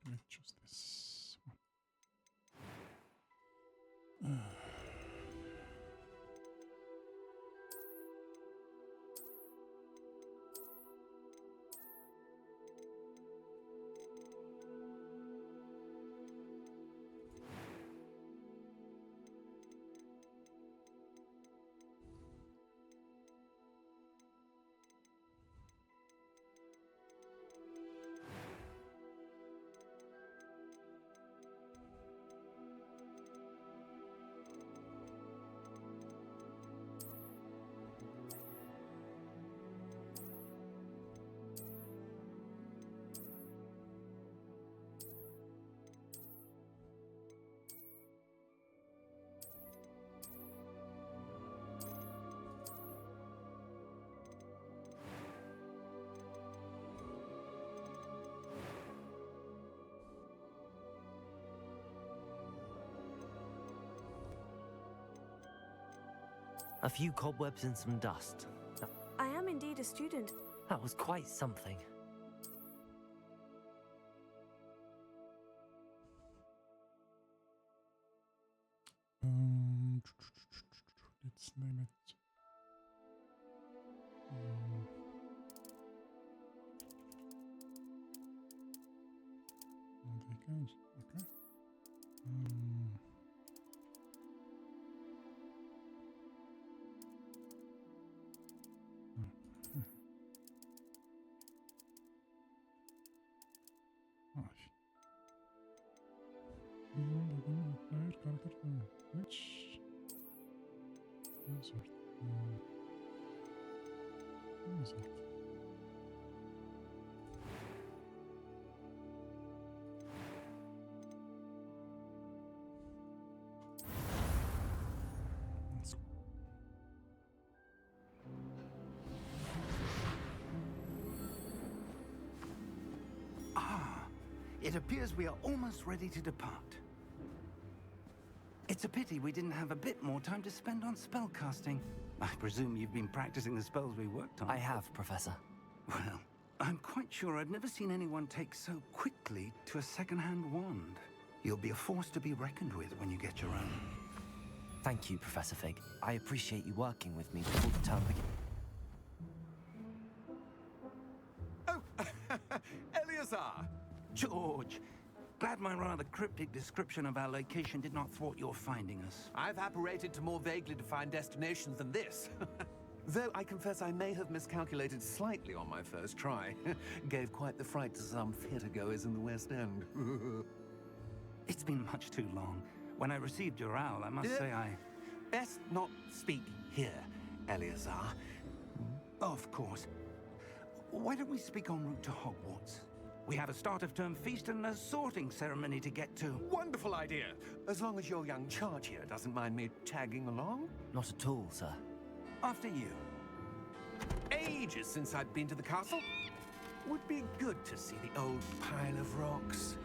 Let's choose this one. A few cobwebs and some dust. I am indeed a student. That was quite something. Let's name it. Vacant. Okay. Which wizard? Wizard. Let's go. It appears we are almost ready to depart. It's a pity we didn't have a bit more time to spend on spellcasting. I presume you've been practicing the spells we worked on. I have, Professor. Well, I'm quite sure I've never seen anyone take so quickly to a second-hand wand. You'll be a force to be reckoned with when you get your own. Thank you, Professor Fig. I appreciate you working with me before the term begins. Oh, Eleazar! George, glad my rather cryptic description of our location did not thwart your finding us. I've apparated to more vaguely defined destinations than this. Though I confess I may have miscalculated slightly on my first try. Gave quite the fright to some theatergoers in the West End. It's been much too long. When I received your owl, I must say I... Best not speak here, Eleazar. Of course. Why don't we speak en route to Hogwarts? We have a start-of-term feast and a sorting ceremony to get to. Wonderful idea! As long as your young charge here doesn't mind me tagging along. Not at all, sir. After you. Ages since I'd been to the castle. Would be good to see the old pile of rocks.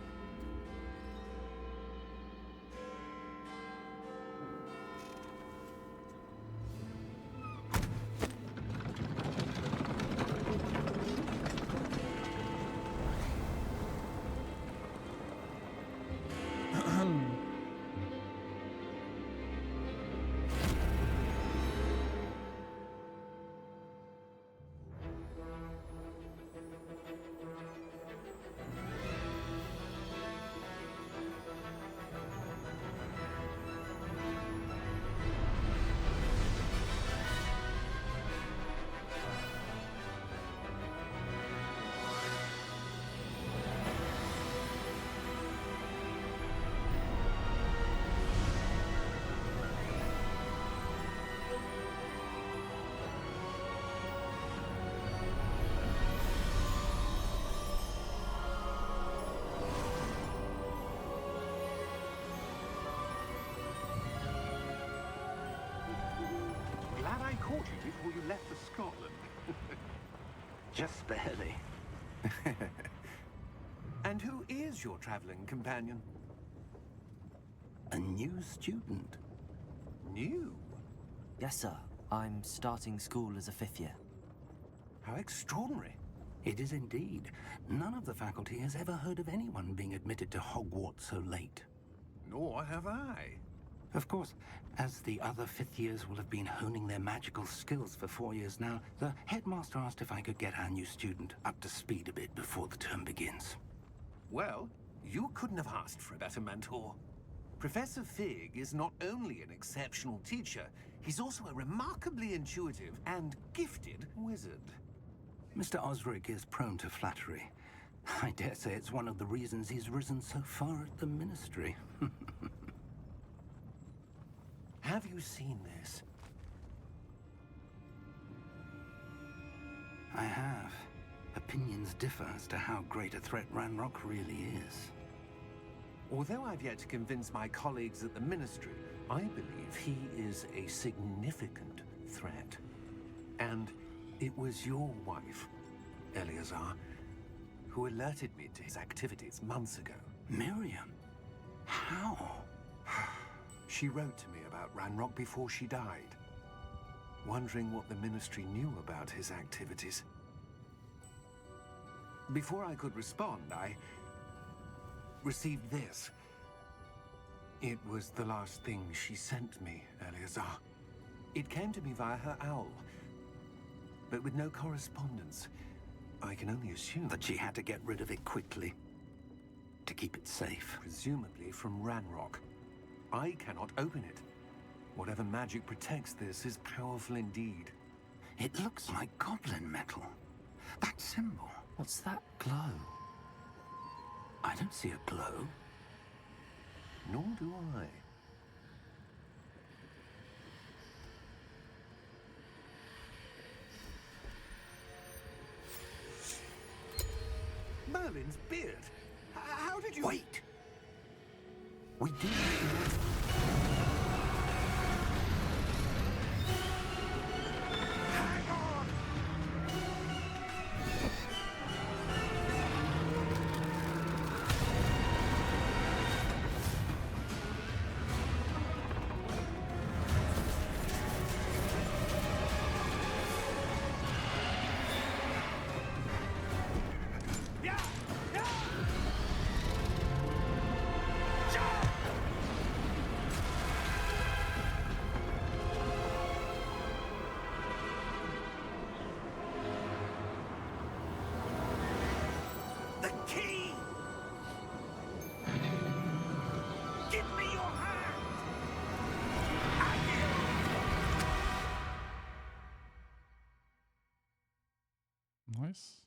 Glad I caught you before you left for Scotland. Just barely. And who is your traveling companion? A new student. New? Yes, sir. I'm starting school as a 5th year. How extraordinary. It is indeed. None of the faculty has ever heard of anyone being admitted to Hogwarts so late. Nor have I. Of course, as the other fifth years will have been honing their magical skills for 4 years now, the headmaster asked if I could get our new student up to speed a bit before the term begins. Well, you couldn't have asked for a better mentor. Professor Fig is not only an exceptional teacher, he's also a remarkably intuitive and gifted wizard. Mr. Osric is prone to flattery. I dare say it's one of the reasons he's risen so far at the Ministry. Have you seen this? I have. Opinions differ as to how great a threat Ranrock really is. Although I've yet to convince my colleagues at the Ministry, I believe he is a significant threat. And it was your wife, Eleazar, who alerted me to his activities months ago. Miriam? How? She wrote to me about Ranrock before she died, wondering what the Ministry knew about his activities. Before I could respond, I received this. It was the last thing she sent me, Eleazar. It came to me via her owl, but with no correspondence. I can only assume That she had to get rid of it quickly. To keep it safe. presumably from Ranrock. I cannot open it. Whatever magic protects this is powerful indeed. It looks like goblin metal. That symbol. What's that glow? I don't see a glow. Nor do I. Merlin's beard. How did you... Wait! We do. Hang on! Yeah! Yeah! Jump! The key! Give me your hand! Nice.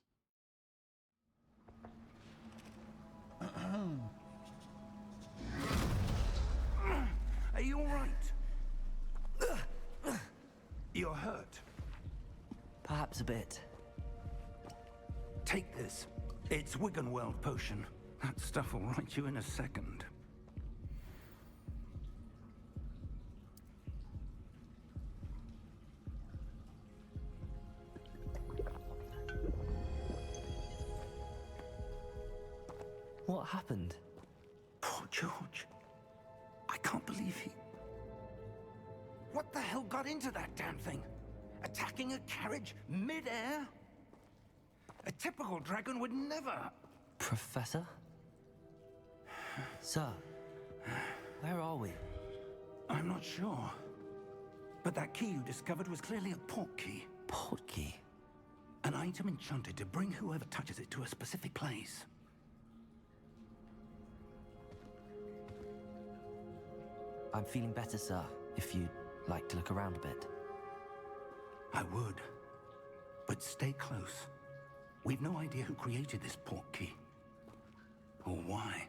Are you all right? You're hurt. Perhaps a bit. Take this. It's Wiggenweld potion. That stuff will right you in a second. What happened? Poor George. I can't believe he... What the hell got into that damn thing? Attacking a carriage mid-air? A typical dragon would never... Professor? Sir, where are we? I'm not sure. But that key you discovered was clearly a port key. Port key? An item enchanted to bring whoever touches it to a specific place. I'm feeling better, sir, if you'd like to look around a bit. I would. But stay close. We've no idea who created this port key. Or why.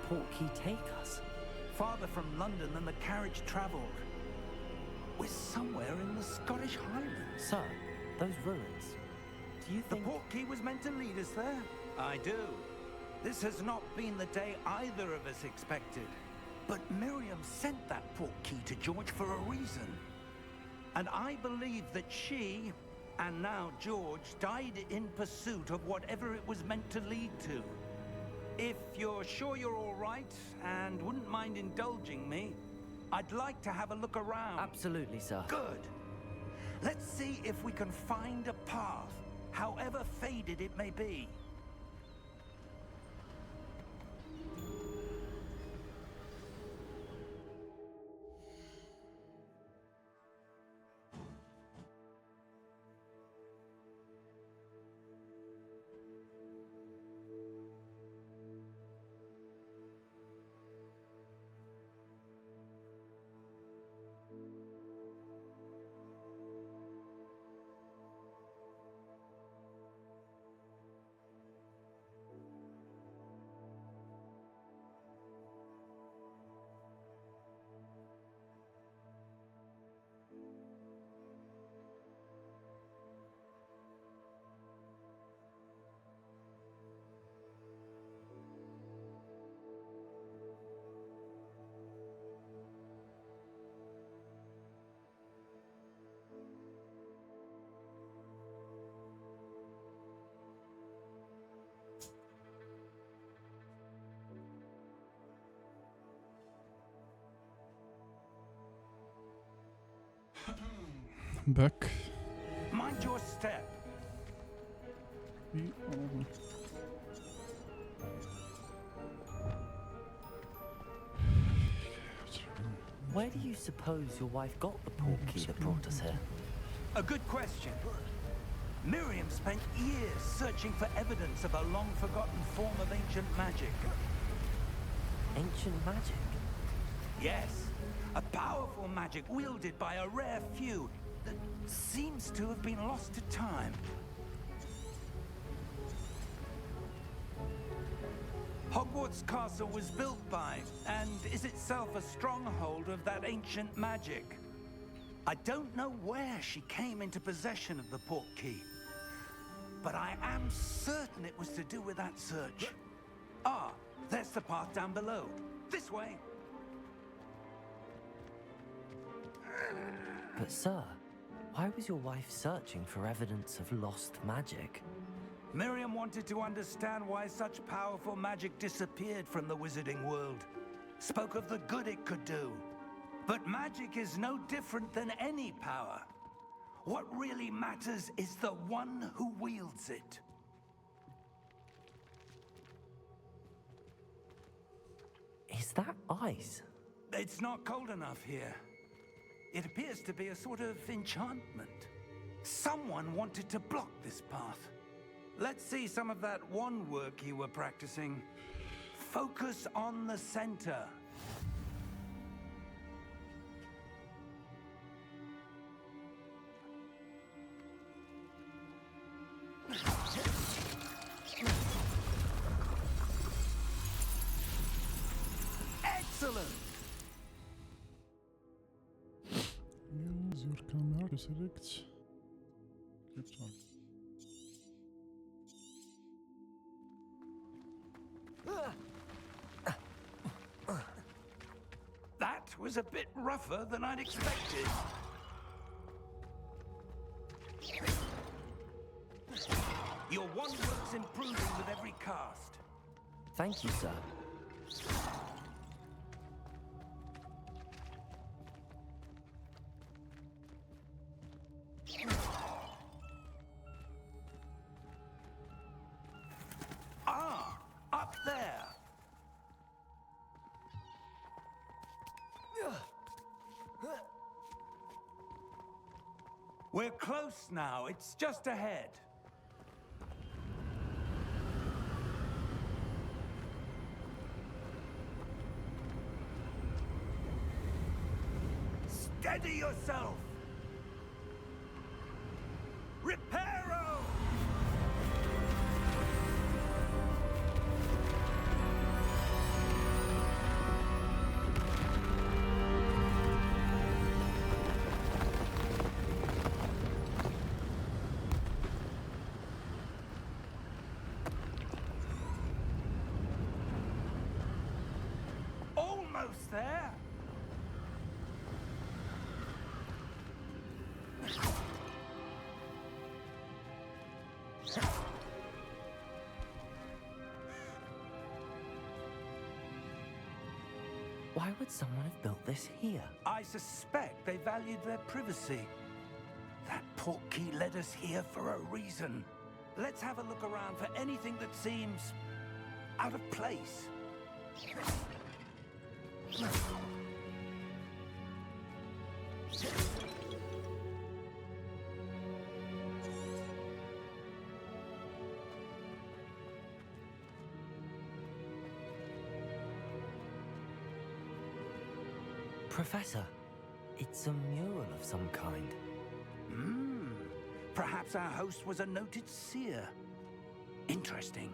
portkey take us? Farther from London than the carriage travelled. We're somewhere in the Scottish Highlands. Sir, those ruins. Do you The think... portkey was meant to lead us there? I do. This has not been the day either of us expected. But Miriam sent that portkey to George for a reason. And I believe that she, and now George, died in pursuit of whatever it was meant to lead to. If you're sure you're all right, and wouldn't mind indulging me, I'd like to have a look around. Absolutely, sir. Good. Let's see if we can find a path, however faded it may be. Back. Mind your step. We are... Where do you suppose your wife got the portkey that brought us here? A good question. Miriam spent years searching for evidence of a long-forgotten form of ancient magic. Ancient magic? Yes, a powerful magic wielded by a rare few that seems to have been lost to time. Hogwarts Castle was built by, and is itself a stronghold of that ancient magic. I don't know where she came into possession of the portkey, but I am certain it was to do with that search. Ah, there's the path down below. This way. But sir, why was your wife searching for evidence of lost magic? Miriam wanted to understand why such powerful magic disappeared from the wizarding world. Spoke of the good it could do. But magic is no different than any power. What really matters is the one who wields it. Is that ice? It's not cold enough here. It appears to be a sort of enchantment. Someone wanted to block this path. Let's see some of that wand work you were practicing. Focus on the center. Excellent! Use your camera to select. Clip on. That was a bit rougher than I'd expected. Your wand work's improving with every cast. Thank you, sir. Ah, up there. We're close now. It's just ahead. Steady yourself. Reparo! almost there. Why would someone have built this here? I suspect they valued their privacy. That portkey led us here for a reason. Let's have a look around for anything that seems out of place. Professor, it's a mural of some kind. Perhaps our host was a noted seer. Interesting.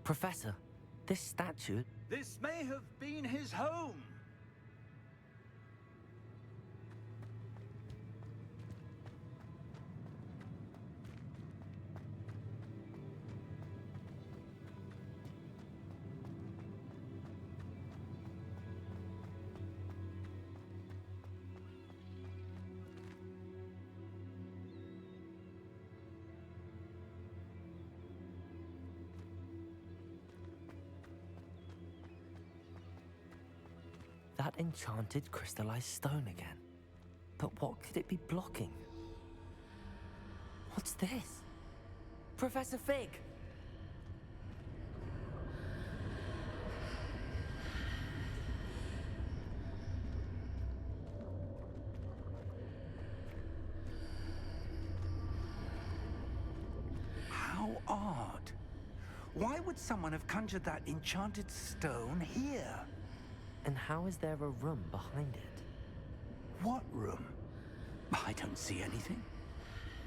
Professor, this statue... This may have been his home. That enchanted crystallized stone again. But what could it be blocking? What's this? Professor Fig! How odd. Why would someone have conjured that enchanted stone here? And how is there a room behind it? What room? I don't see anything.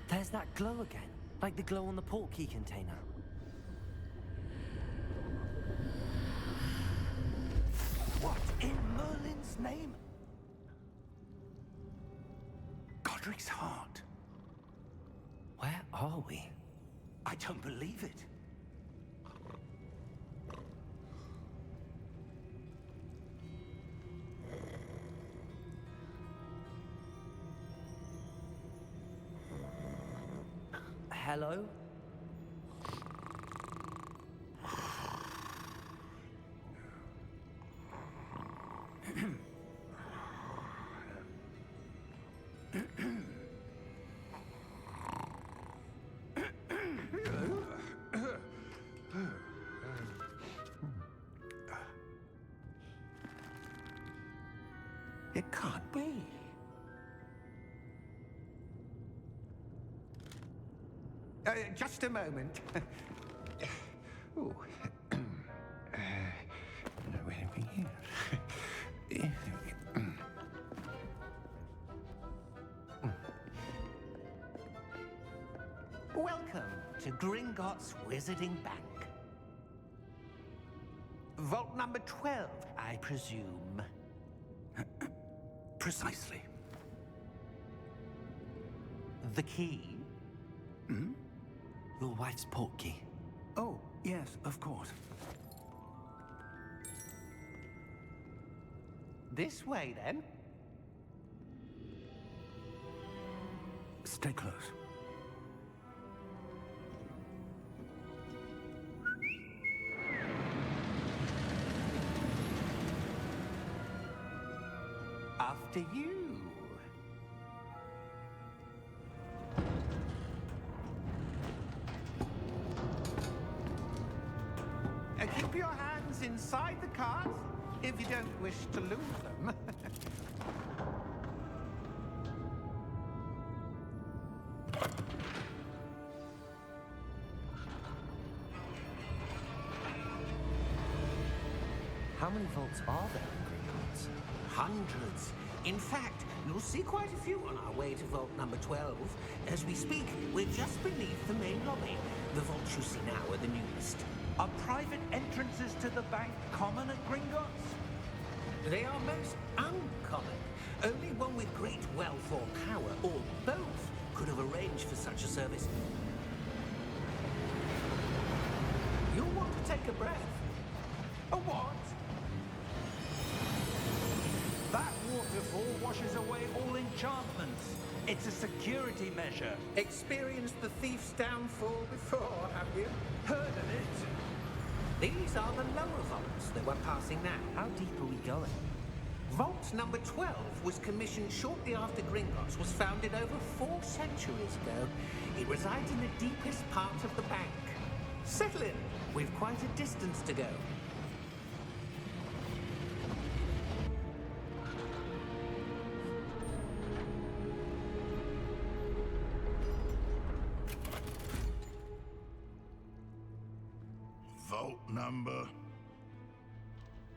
There's that glow again, like the glow on the portkey container. What in Merlin's name? Godric's heart. Where are we? I don't believe it. Hello? It can't be. Just a moment. Ooh. Where are we here? Welcome to Gringotts Wizarding Bank. Vault number 12, I presume. Precisely. The key? Your wife's portkey. Oh, yes, of course. This way, then. Stay close. After you. Keep your hands inside the cards if you don't wish to lose them. How many vaults are there in Gringotts? Hundreds. In fact, you'll see quite a few on our way to vault number 12. As we speak, we're just beneath the main lobby. The vaults you see now are the newest. Are private entrances to the bank common at Gringotts? They are most uncommon. Only one with great wealth or power, or both, could have arranged for such a service. You'll want to take a breath. A what? That waterfall washes away all enchantments. It's a security measure. Experienced the thief's downfall before, have you? Heard of it? These are the lower vaults that we're passing now. How deep are we going? Vault number 12 was commissioned shortly after Gringotts was founded over 4 centuries ago. It resides in the deepest part of the bank. Settle in. We've quite a distance to go. Vault number?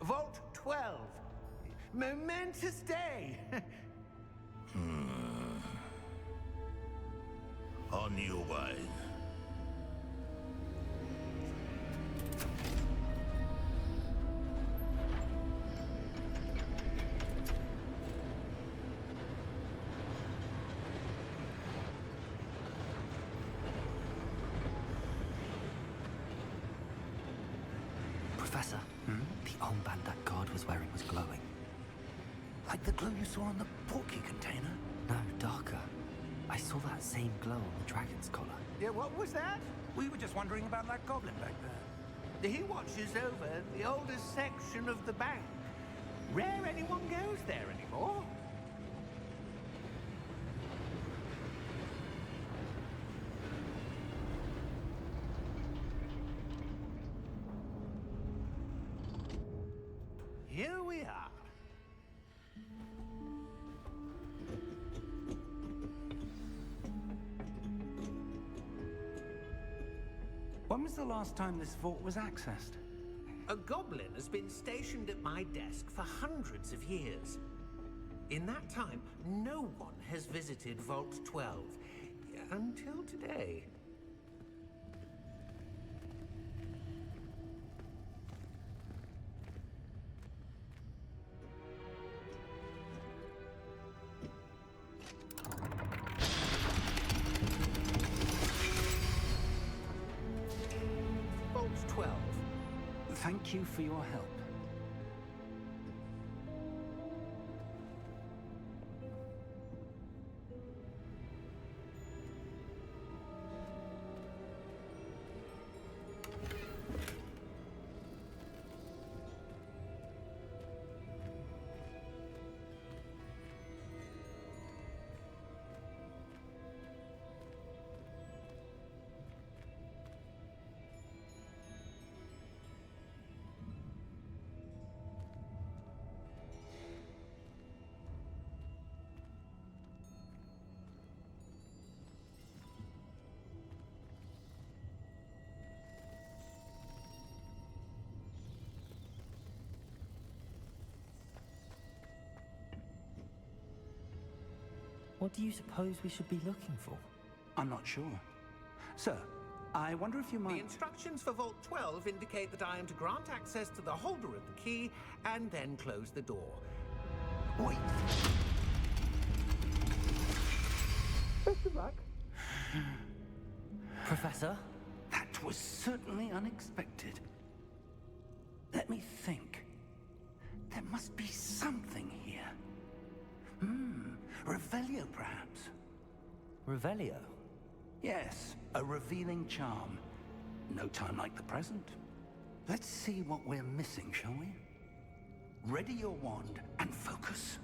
Vault 12. Momentous day. On your way. Professor, the armband that guard was wearing was glowing. Like the glow you saw on the portkey container? No, darker. I saw that same glow on the dragon's collar. Yeah, what was that? We were just wondering about that goblin back there. He watches over the oldest section of the bank. Rare anyone goes there anymore. Here we are. When was the last time this vault was accessed? A goblin has been stationed at my desk for hundreds of years. In that time, no one has visited Vault 12. Until today. Vault 12. Thank you for your help. What do you suppose we should be looking for? I'm not sure. Sir, I wonder if you The might... instructions for Vault 12 indicate that I am to grant access to the holder of the key and then close the door. Wait. Best of luck. Professor? That was certainly unexpected. Let me think. There must be something here. Revelio, perhaps? Revelio? Yes, a revealing charm. No time like the present. Let's see what we're missing, shall we? Ready your wand and focus.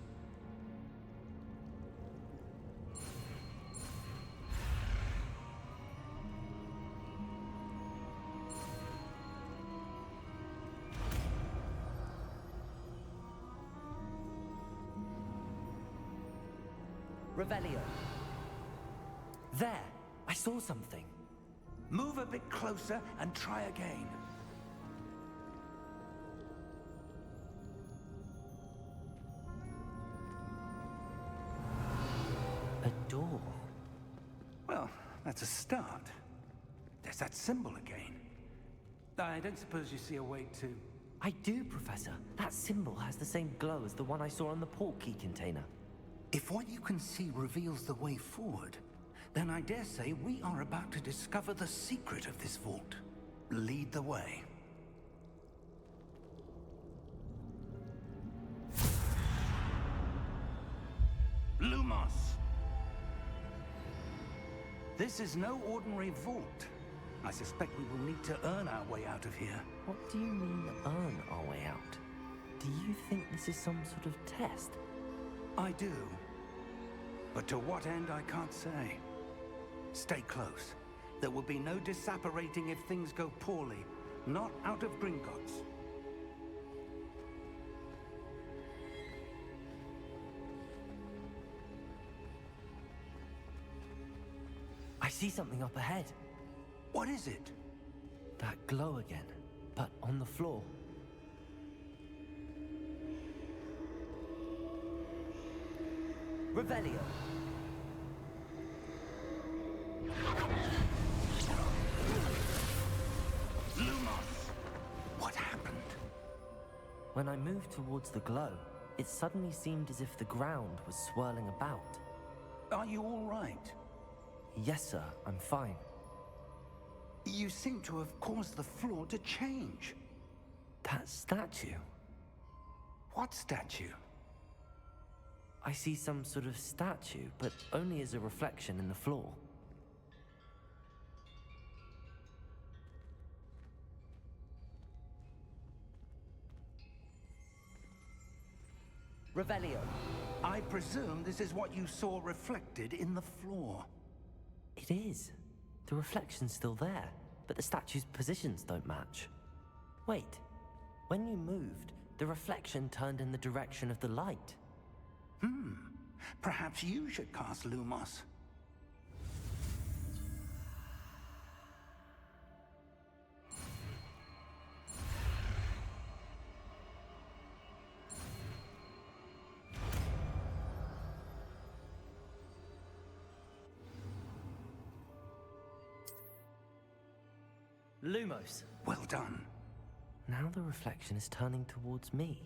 Revelio. There! I saw something. Move a bit closer and try again. A door. Well, that's a start. There's that symbol again. I don't suppose you see a way to... I do, Professor. That symbol has the same glow as the one I saw on the port key container. If what you can see reveals the way forward, then I dare say we are about to discover the secret of this vault. Lead the way. Lumos! This is no ordinary vault. I suspect we will need to earn our way out of here. What do you mean, earn our way out? Do you think this is some sort of test? I do. But to what end, I can't say. Stay close. There will be no disapparating if things go poorly. Not out of Gringotts. I see something up ahead. What is it? That glow again, but on the floor. Revelio. Lumos! What happened? When I moved towards the glow, it suddenly seemed as if the ground was swirling about. Are you all right? Yes, sir, I'm fine. You seem to have caused the floor to change. That statue. What statue? I see some sort of statue, but only as a reflection in the floor. Revelio. I presume this is what you saw reflected in the floor. It is. The reflection's still there, but the statue's positions don't match. Wait. When you moved, the reflection turned in the direction of the light. Perhaps you should cast Lumos. Lumos. Well done. Now the reflection is turning towards me.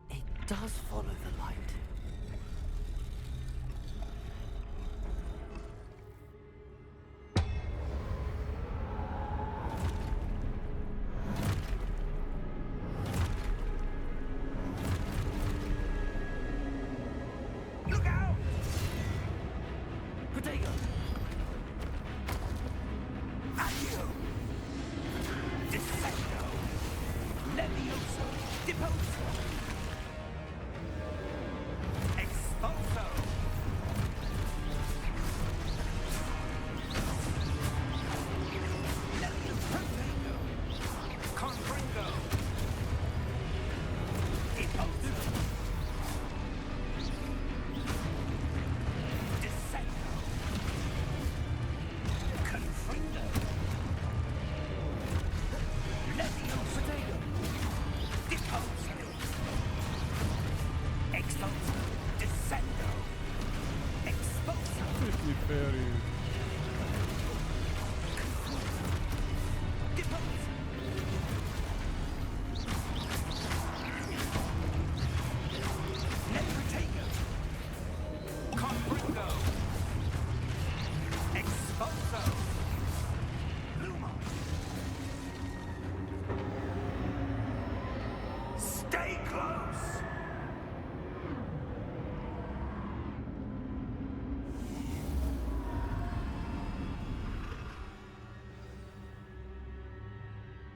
It does follow the light. Look out! Protego! Addio! Descendo! Levioso! Deposo! Expulso! Levioso! Confringo! Deposo! Descendo! Confringo! Levioso! Deposo!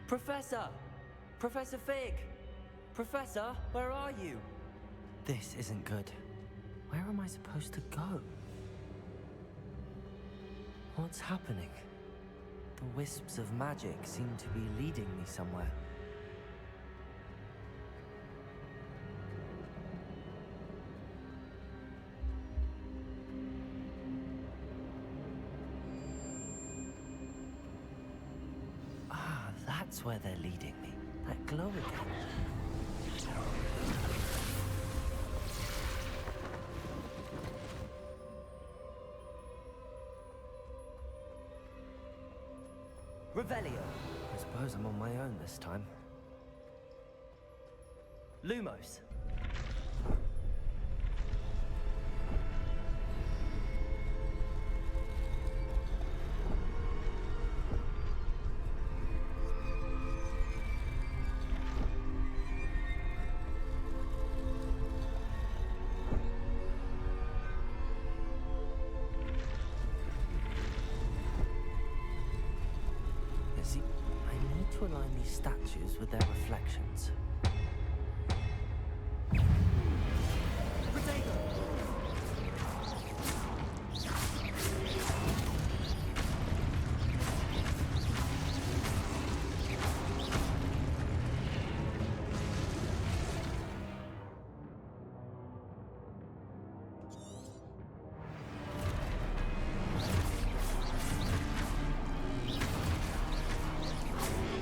Professor! Professor Fig! Professor, where are you? This isn't good. Where am I supposed to go? What's happening? The wisps of magic seem to be leading me somewhere. Ah, that's where they're leading me. That glow again. Revelio. I suppose I'm on my own this time. Lumos. See, I need to align these statues with their reflections. Potato!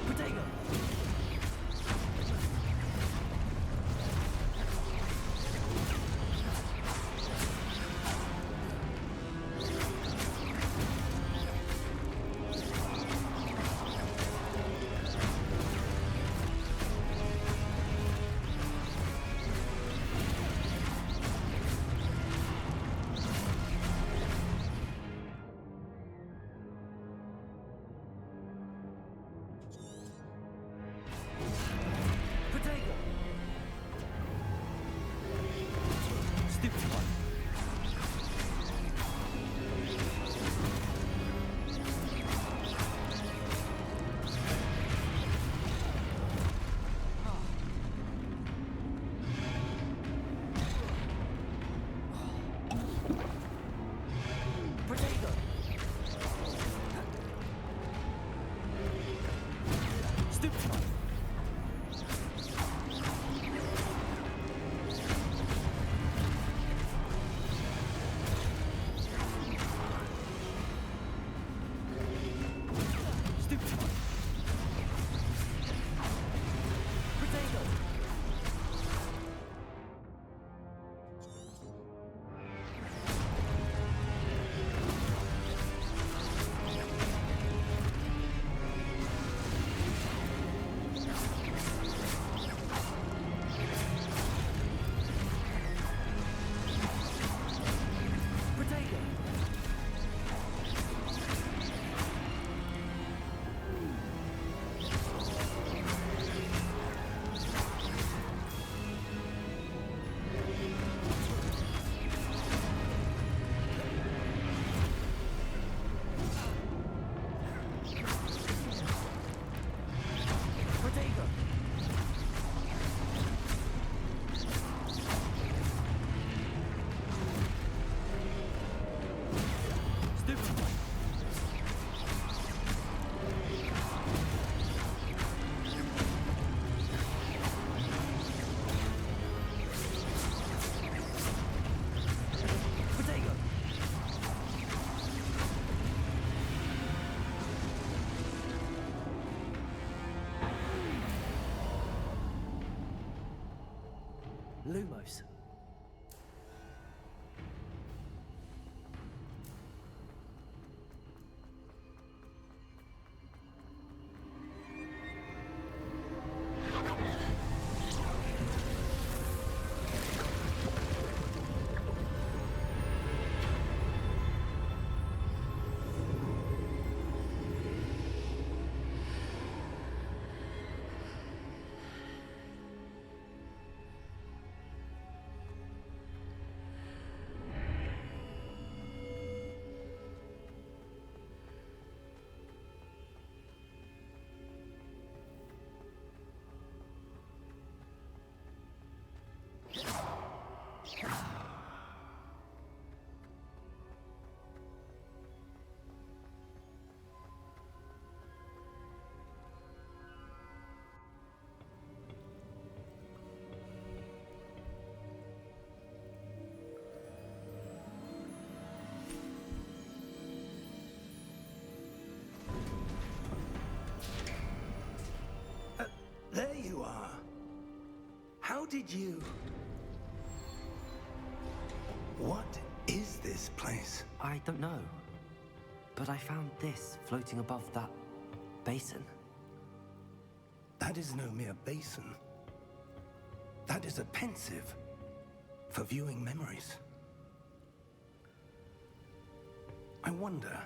Potato! Potato! Stupid one. Potato! Stupid one. Stupid one. Potato! Potato! Potato! Stupid one. Potato! Lumos. are. How did you... What is this place? I don't know. But I found this floating above that basin. That is no mere basin. That is a pensive for viewing memories. I wonder...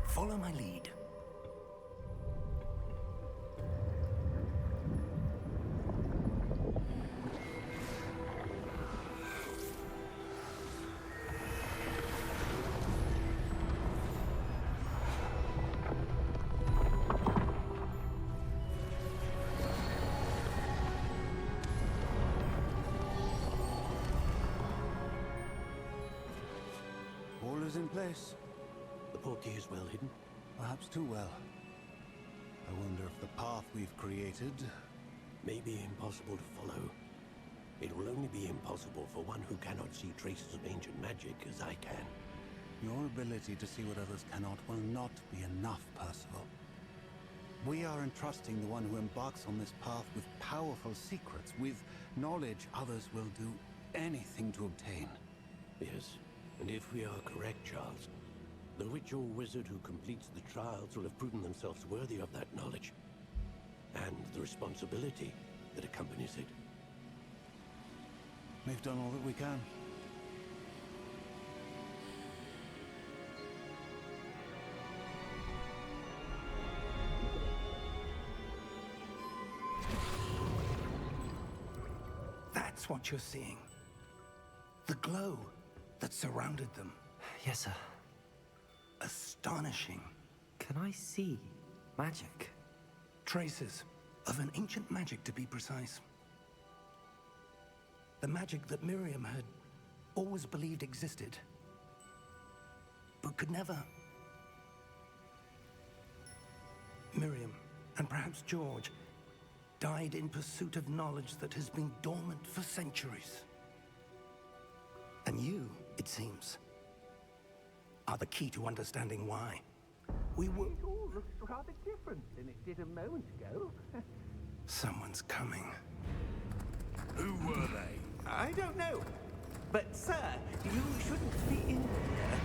Follow my lead. All is in place. The portkey is well hidden. Perhaps too well. I wonder if the path we've created... May be impossible to follow. It will only be impossible for one who cannot see traces of ancient magic as I can. Your ability to see what others cannot will not be enough, Percival. We are entrusting the one who embarks on this path with powerful secrets, with knowledge others will do anything to obtain. Yes, and if we are correct, Charles, the witch or wizard who completes the trials will have proven themselves worthy of that knowledge, and the responsibility that accompanies it. We've done all that we can. That's what you're seeing. The glow that surrounded them. Yes, sir. Astonishing. Can I see magic? Traces of an ancient magic, to be precise. The magic that Miriam had always believed existed, but could never. Miriam, and perhaps George, died in pursuit of knowledge that has been dormant for centuries. And you, it seems, are the key to understanding why. We were... It all looks rather different than it did a moment ago. Someone's coming. Who were they? I don't know. But, sir, you shouldn't be in here.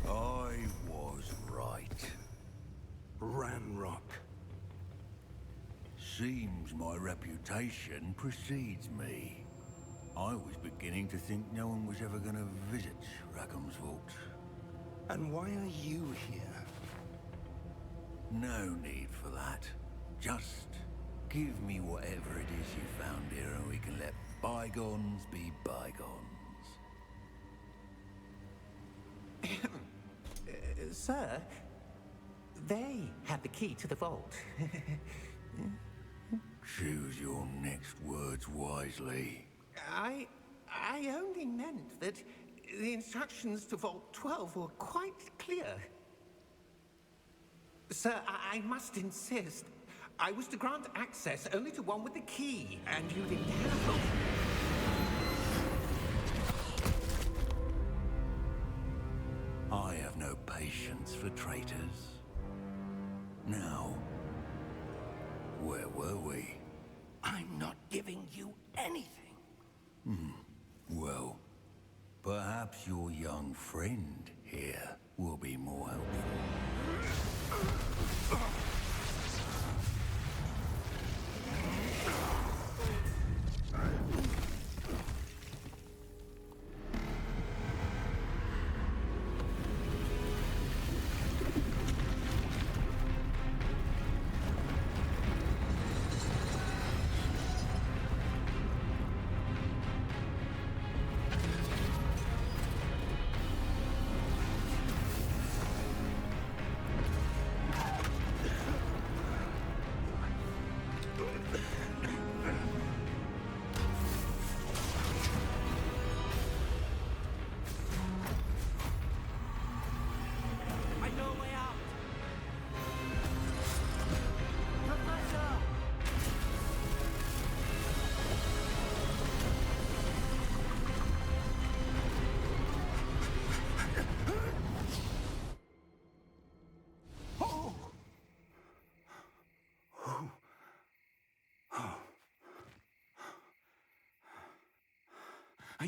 I was right. Ramrock. Seems my reputation precedes me. I was beginning to think no one was ever going to visit Rackham's Vault. And why are you here? No need for that. Just give me whatever it is you found here and we can let bygones be bygones. Sir, they have the key to the vault. Choose your next words wisely. I only meant that the instructions to Vault 12 were quite clear. Sir, I must insist. I was to grant access only to one with the key, and you didn't have them. I have no patience for traitors. Now, where were we? I'm not giving you anything. Well, perhaps your young friend here will be more helpful.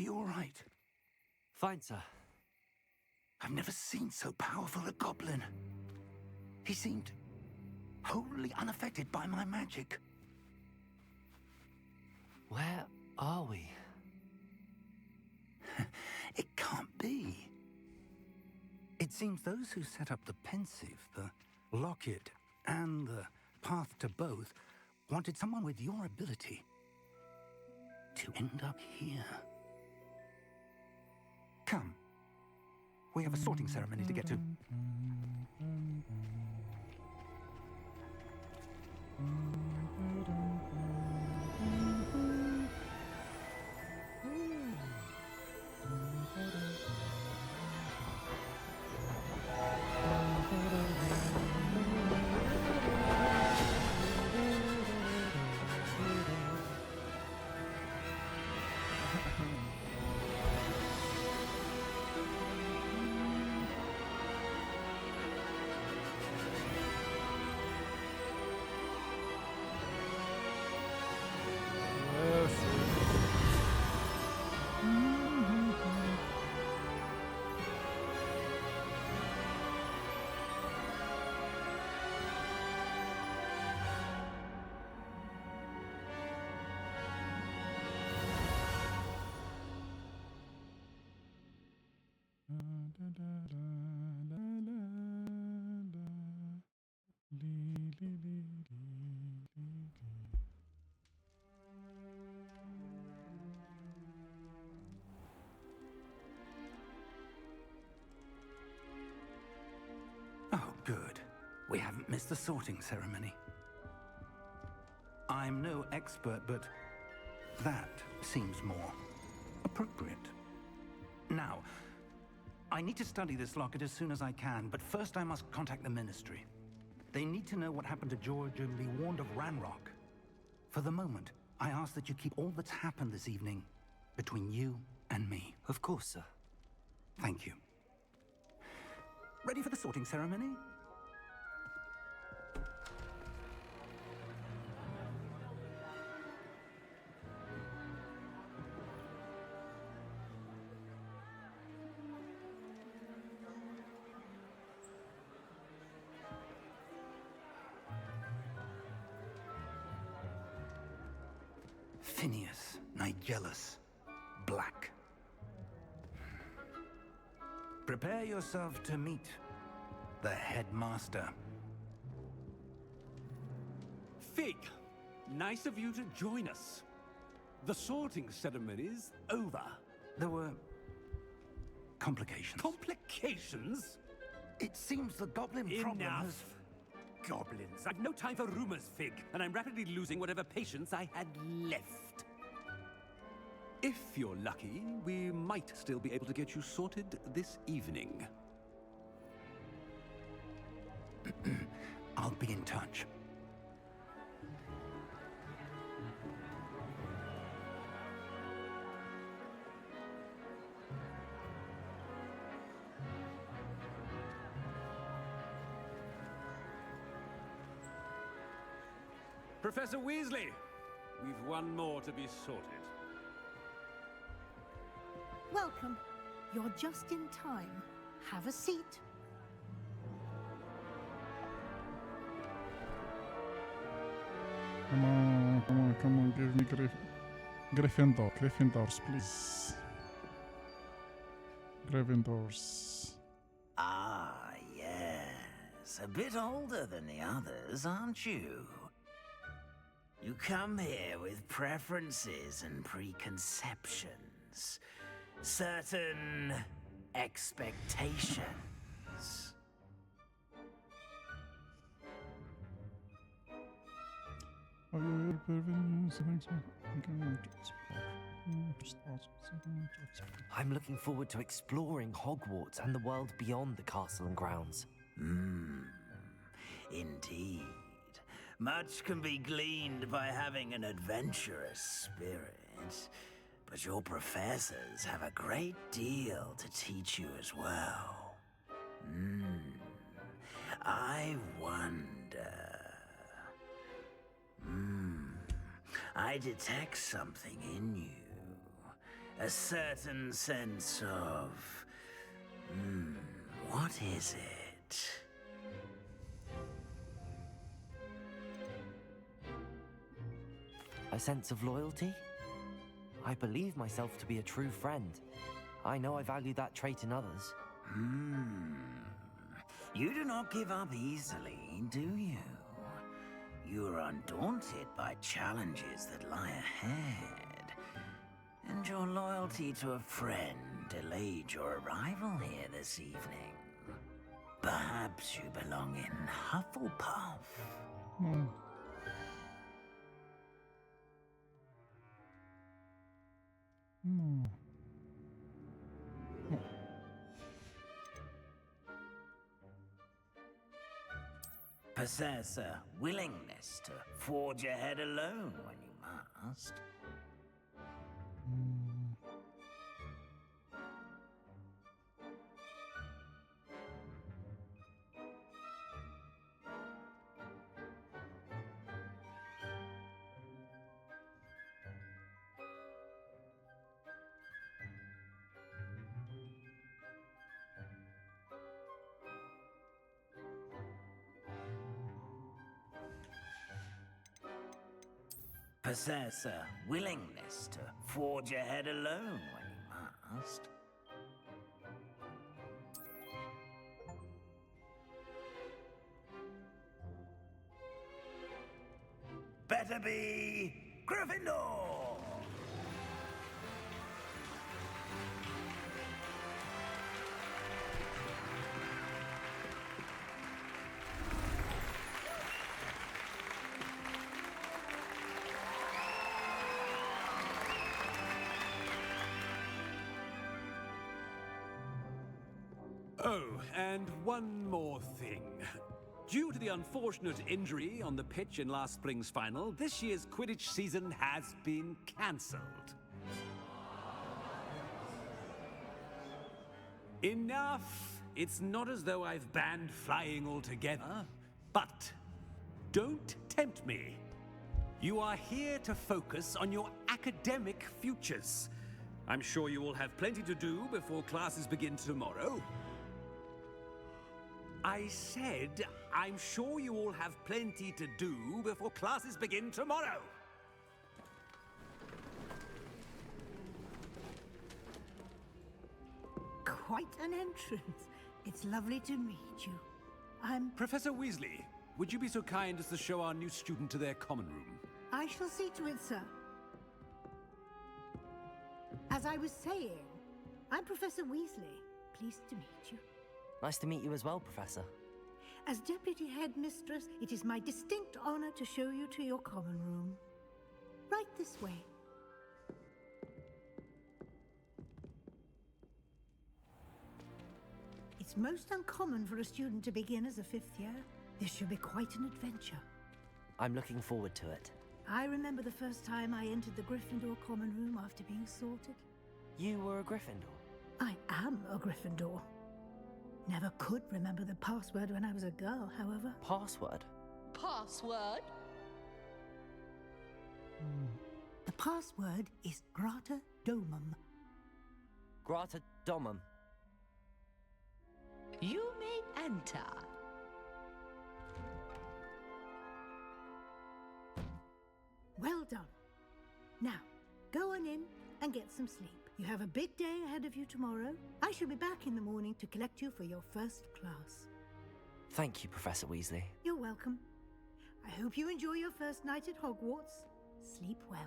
you all right? Fine, sir. I've never seen so powerful a goblin. He seemed wholly unaffected by my magic. Where are we? It can't be. It seems those who set up the pensive, the locket, and the path to both wanted someone with your ability to end up here. Come. We have a sorting ceremony to get to. Oh, good. We haven't missed the sorting ceremony. I'm no expert, but that seems more appropriate. Now, I need to study this locket as soon as I can, but first I must contact the Ministry. They need to know what happened to George and be warned of Ranrock. For the moment, I ask that you keep all that's happened this evening between you and me. Of course, sir. Thank you. Ready for the sorting ceremony? Phineas, Nigellus, Black. Prepare yourself to meet the headmaster. Fig, nice of you to join us. The sorting ceremony's over. There were complications. Complications? It seems the goblin problem Enough. has... Goblins. I've no time for rumors, Fig, and I'm rapidly losing whatever patience I had left. If you're lucky, we might still be able to get you sorted this evening. I'll be in touch. Professor Weasley, we've one more to be sorted. Welcome. You're just in time. Have a seat. Come on, give me Gryffindors, please. Gryffindors. Ah, yes. A bit older than the others, aren't you? You come here with preferences and preconceptions. Certain expectations. I'm looking forward to exploring Hogwarts and the world beyond the castle and grounds. Indeed. Much can be gleaned by having an adventurous spirit. But your professors have a great deal to teach you as well. I wonder... I detect something in you. A certain sense of... what is it? A sense of loyalty? I believe myself to be a true friend. I know I value that trait in others. You do not give up easily, do you? You are undaunted by challenges that lie ahead. And your loyalty to a friend delayed your arrival here this evening. Perhaps you belong in Hufflepuff. No. No. Possess a willingness to forge ahead alone when you must. Possess a willingness to forge ahead alone when you must. Better be Gryffindor! Oh, and one more thing. Due to the unfortunate injury on the pitch in last spring's final, this year's Quidditch season has been cancelled. Enough! It's not as though I've banned flying altogether, but don't tempt me. You are here to focus on your academic futures. I'm sure you will have plenty to do before classes begin tomorrow. I said, I'm sure you all have plenty to do before classes begin tomorrow. Quite an entrance. It's lovely to meet you. I'm... Professor Weasley, would you be so kind as to show our new student to their common room? I shall see to it, sir. As I was saying, I'm Professor Weasley. Pleased to meet you. Nice to meet you as well, Professor. As Deputy Headmistress, it is my distinct honor to show you to your common room. Right this way. It's most uncommon for a student to begin as a fifth year. This should be quite an adventure. I'm looking forward to it. I remember the first time I entered the Gryffindor common room after being sorted. You were a Gryffindor? I am a Gryffindor. Never could remember the password when I was a girl, however. Password? Password? The password is Grata Domum. Grata Domum. You may enter. Well done. Now, go on in and get some sleep. You have a big day ahead of you tomorrow. I shall be back in the morning to collect you for your first class. Thank you, Professor Weasley. You're welcome. I hope you enjoy your first night at Hogwarts. Sleep well.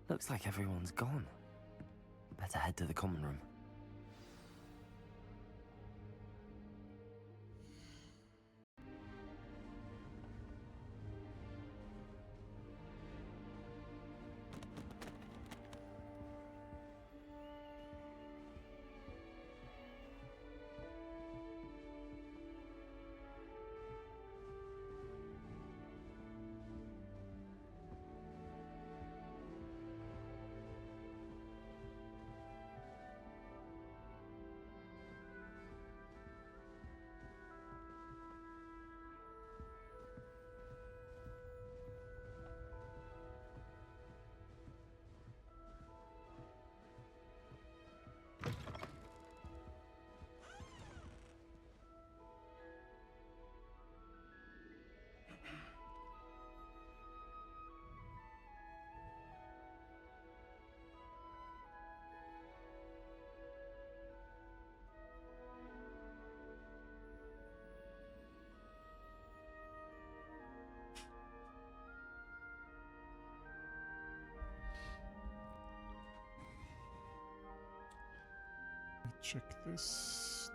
Looks like everyone's gone. Better head to the common room. check this.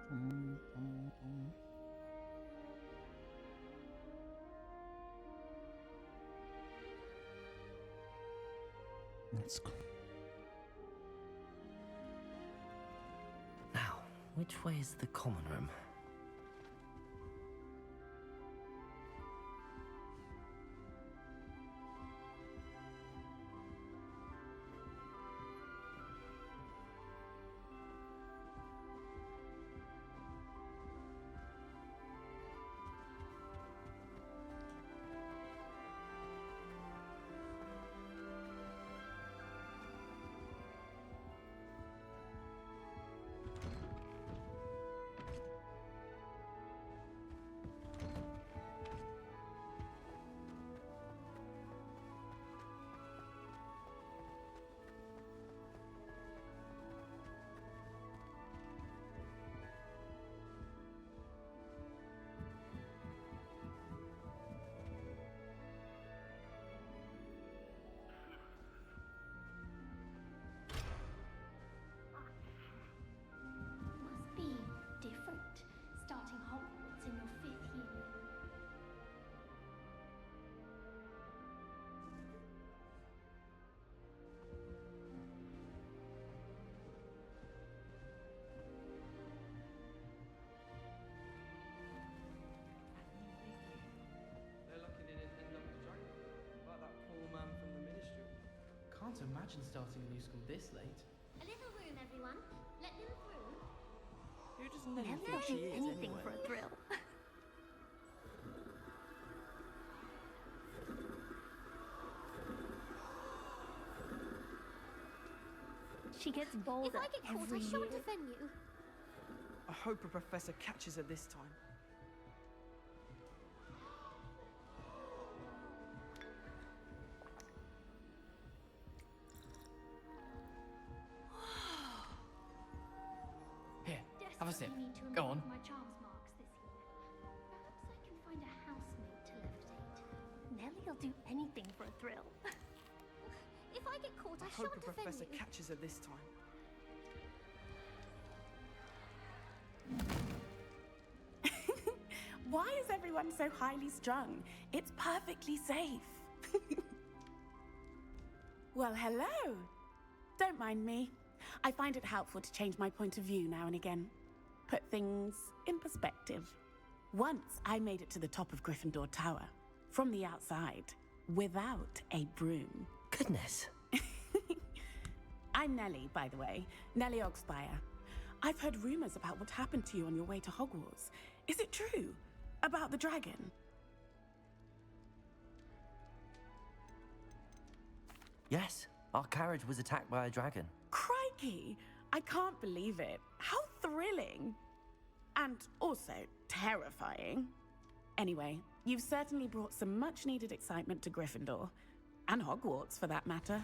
Let's go. Now, which way is the common room? Must be different, starting Hogwarts in your 5th year. They're lucky they didn't end up as dragons, like that poor man from the ministry. Can't imagine starting a new school this late. A little room, everyone. Let them through. Who does Nelly Never think she do is anything anyway? for a thrill. She gets bolder. If I get caught, I shan't defend you. I hope a professor catches her this time. Here, have a sip. Desperately need to Go improve on. my charms marks this year. Perhaps I can find a housemate to levitate. Nellie'll do anything for a thrill. If I get caught, I I hope shan't a professor defend you. catches her this time. Why is everyone so highly strung? It's perfectly safe. Well, hello. Don't mind me. I find it helpful to change my point of view now and again. Put things in perspective. Once I made it to the top of Gryffindor Tower, from the outside, without a broom. Goodness. I'm Nellie, by the way. Nellie Ogspire. I've heard rumors about what happened to you on your way to Hogwarts. Is it true? About the dragon? Yes, our carriage was attacked by a dragon. Crikey! I can't believe it. How thrilling! And also terrifying. Anyway, you've certainly brought some much-needed excitement to Gryffindor. And Hogwarts, for that matter.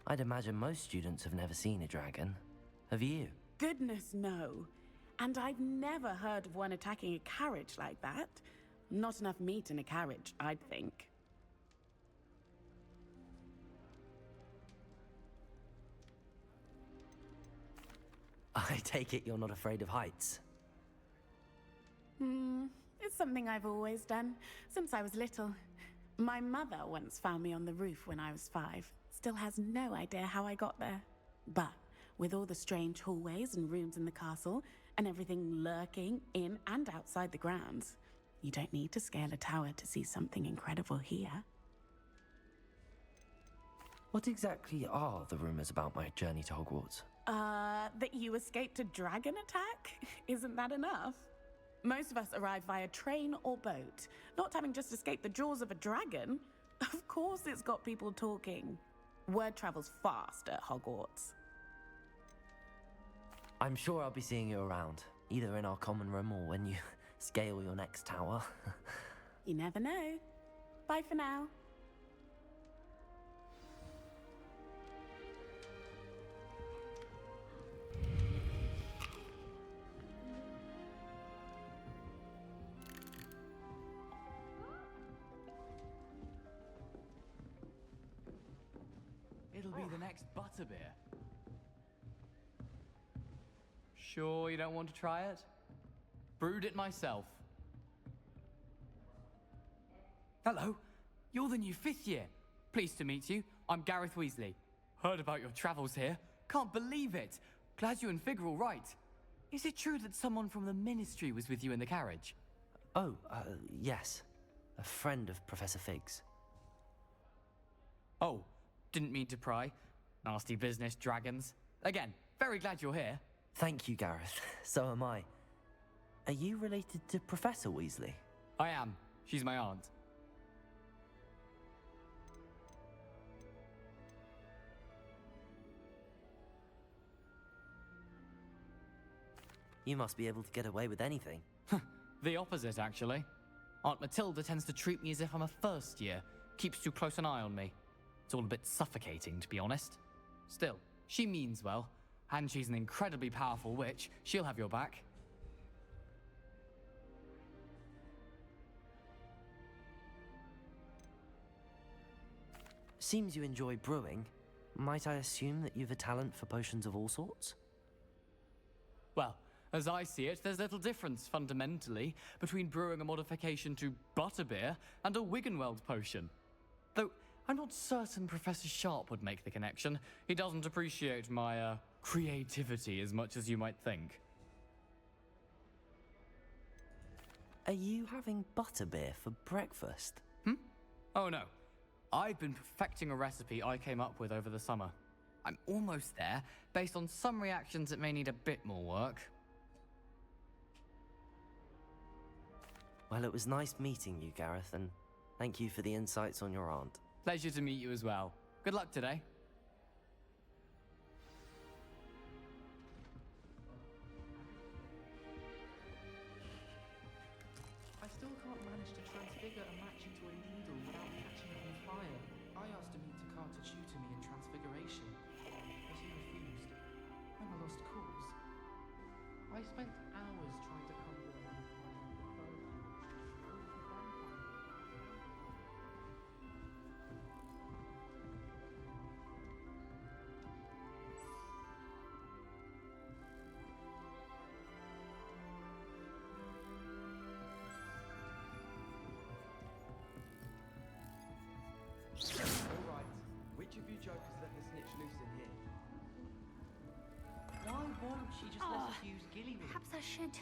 I'd imagine most students have never seen a dragon. Have you? Goodness, no. And I've never heard of one attacking a carriage like that. Not enough meat in a carriage, I'd think. I take it you're not afraid of heights. It's something I've always done, since I was little. My mother once found me on the roof when I was 5. Still has no idea how I got there. But with all the strange hallways and rooms in the castle, and everything lurking in and outside the grounds, you don't need to scale a tower to see something incredible here. What exactly are the rumors about my journey to Hogwarts? That you escaped a dragon attack? Isn't that enough? Most of us arrive via train or boat, not having just escaped the jaws of a dragon. Of course it's got people talking. Word travels fast at Hogwarts. I'm sure I'll be seeing you around, either in our common room or when you scale your next tower. You never know. Bye for now. next butterbeer. Sure you don't want to try it? Brewed it myself. Hello, you're the new 5th year. Pleased to meet you. I'm Gareth Weasley. Heard about your travels here. Can't believe it. Glad you and Fig are all right. Is it true that someone from the Ministry was with you in the carriage? Oh, yes. A friend of Professor Fig's. Oh, didn't mean to pry. Nasty business, dragons. Again, very glad you're here. Thank you, Gareth. So am I. Are you related to Professor Weasley? I am. She's my aunt. You must be able to get away with anything. The opposite, actually. Aunt Matilda tends to treat me as if I'm a first year. Keeps too close an eye on me. It's all a bit suffocating, to be honest. Still, she means well. And she's an incredibly powerful witch. She'll have your back. Seems you enjoy brewing. Might I assume that you've a talent for potions of all sorts? Well, as I see it, there's little difference, fundamentally, between brewing a modification to butterbeer and a Wiggenweld potion. Though, I'm not certain Professor Sharp would make the connection. He doesn't appreciate my, creativity as much as you might think. Are you having butterbeer for breakfast? Oh no. I've been perfecting a recipe I came up with over the summer. I'm almost there, based on some reactions that may need a bit more work. Well, it was nice meeting you, Gareth, and thank you for the insights on your aunt. Pleasure to meet you as well. Good luck today. I still can't manage to transfigure a match into a needle without catching it on fire. I asked him to tutor me in transfiguration, but he refused. I'm a lost cause. I spent hours trying to come to an Alright, which of you jokers let the snitch loose in here? Why won't she just let us use Gillyweed? Perhaps I should.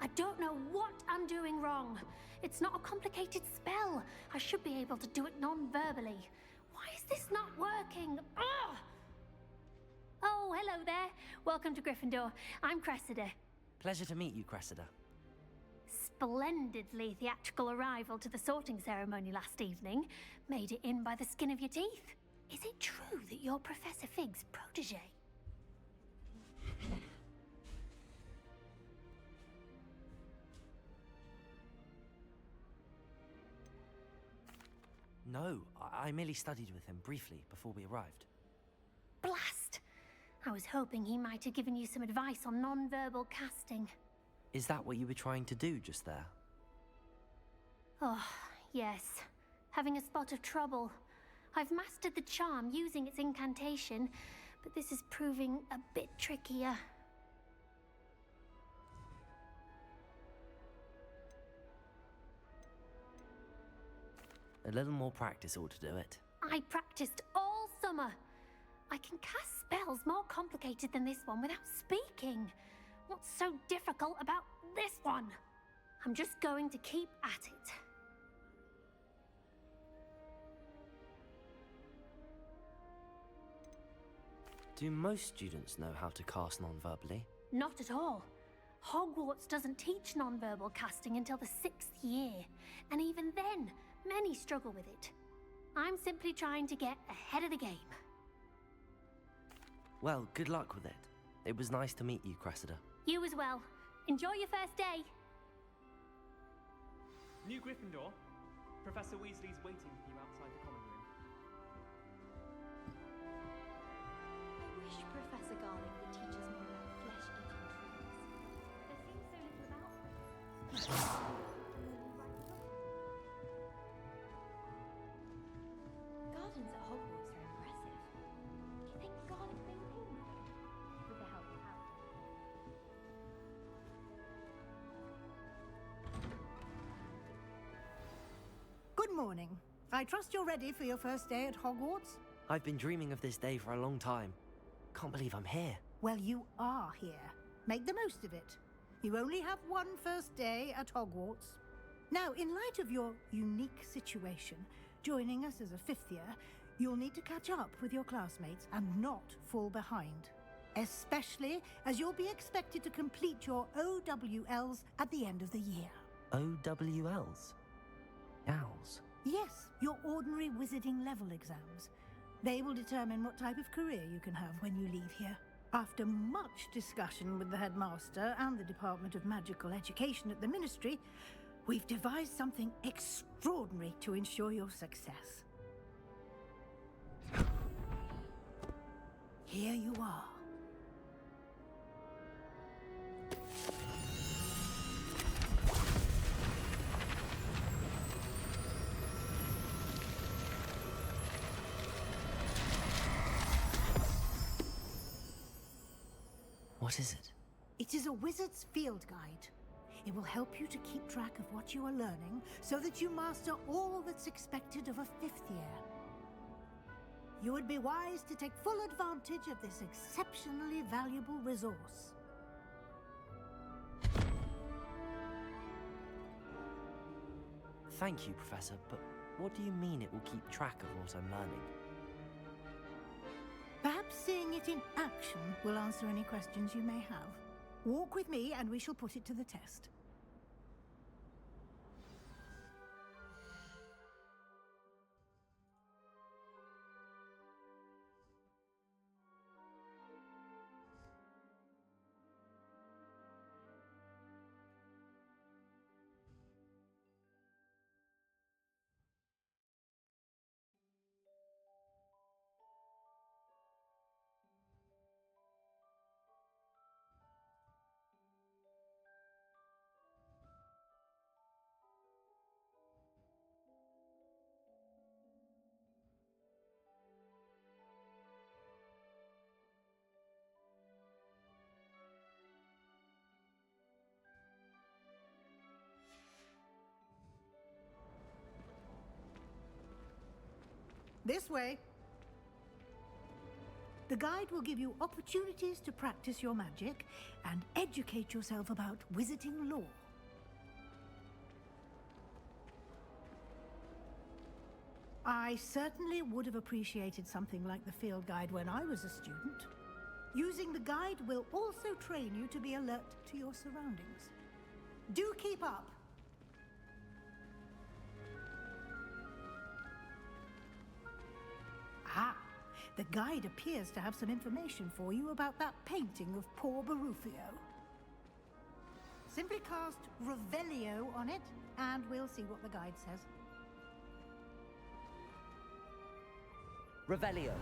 I don't know what I'm doing wrong. It's not a complicated spell. I should be able to do it non-verbally. Why is this not working? Ugh! Oh, hello there. Welcome to Gryffindor. I'm Cressida. Pleasure to meet you, Cressida. Splendidly theatrical arrival to the sorting ceremony last evening. Made it in by the skin of your teeth. Is it true that you're Professor Fig's protege? No, I merely studied with him briefly before we arrived. Blast! I was hoping he might have given you some advice on non-verbal casting. Is that what you were trying to do just there? Oh, yes. Having a spot of trouble. I've mastered the charm using its incantation, but this is proving a bit trickier. A little more practice ought to do it. I practiced all summer. I can cast spells more complicated than this one without speaking. What's so difficult about this one? I'm just going to keep at it. Do most students know how to cast non-verbally? Not at all. Hogwarts doesn't teach non-verbal casting until the 6th year, and even then, many struggle with it. I'm simply trying to get ahead of the game. Well, good luck with it. It was nice to meet you, Cressida. You as well. Enjoy your first day. New Gryffindor, Professor Weasley's waiting for you outside the common room. I wish Professor Garlick would teach us more about flesh-eating trees. There Gardens at Hogwarts are impressive. Do you think garlic maintains them? With the help of Awel. Good morning. I trust you're ready for your first day at Hogwarts? I've been dreaming of this day for a long time. Can't believe I'm here. Well, you are here. Make the most of it. You only have one first day at Hogwarts. Now, in light of your unique situation, joining us as a fifth year, you'll need to catch up with your classmates and not fall behind. Especially as you'll be expected to complete your OWLs at the end of the year. OWLs? Owls? Yes, your ordinary wizarding level exams. They will determine what type of career you can have when you leave here. After much discussion with the headmaster and the Department of Magical Education at the Ministry, we've devised something extraordinary to ensure your success. Here you are. What is it? It is a wizard's field guide. It will help you to keep track of what you are learning so that you master all that's expected of a fifth year. You would be wise to take full advantage of this exceptionally valuable resource. Thank you, Professor, but what do you mean it will keep track of what I'm learning? Perhaps seeing it in action will answer any questions you may have. Walk with me and we shall put it to the test. This way. The guide will give you opportunities to practice your magic and educate yourself about wizarding lore. I certainly would have appreciated something like the field guide when I was a student. Using the guide will also train you to be alert to your surroundings. Do keep up! Ah, the guide appears to have some information for you about that painting of poor Barufio. Simply cast Revelio on it, and we'll see what the guide says. Revelio.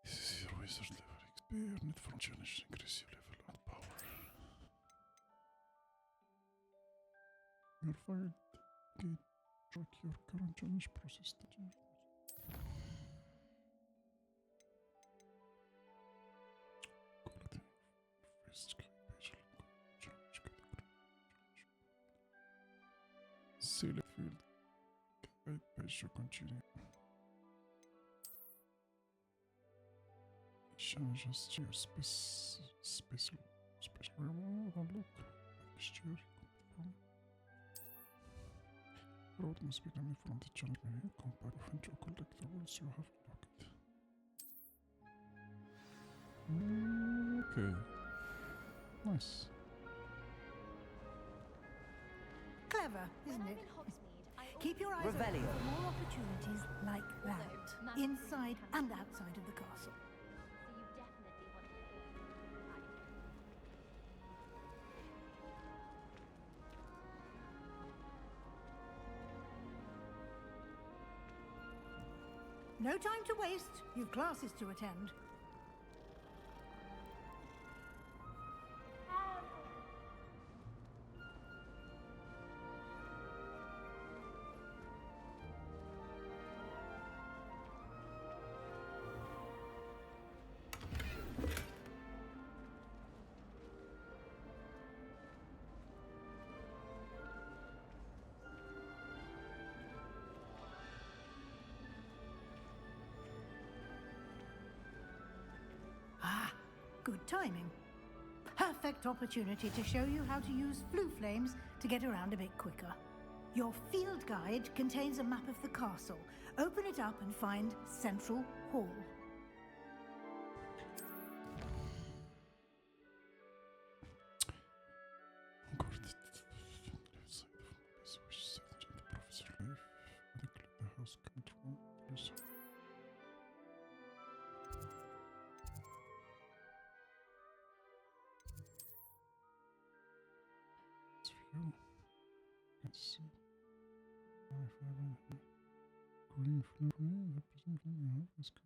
This is your wizard level XP, need from challenge, increase your level and power. Your fired gate track your current challenge process. Quality first page challenge category. Select field guide page to continue. Changes to your special reward unlock. Exterior. Road must be done from the challenge menu. Compare different to collect the rules you have unlocked. Okay. Nice. clever, isn't it? Keep your eyes open Revelio. for more opportunities like that, inside and outside of the castle. No time to waste. You've classes to attend. Good timing. Perfect opportunity to show you how to use flue flames to get around a bit quicker. Your field guide contains a map of the castle. Open it up and find Central Hall. Let's see. Green flame representing let's go.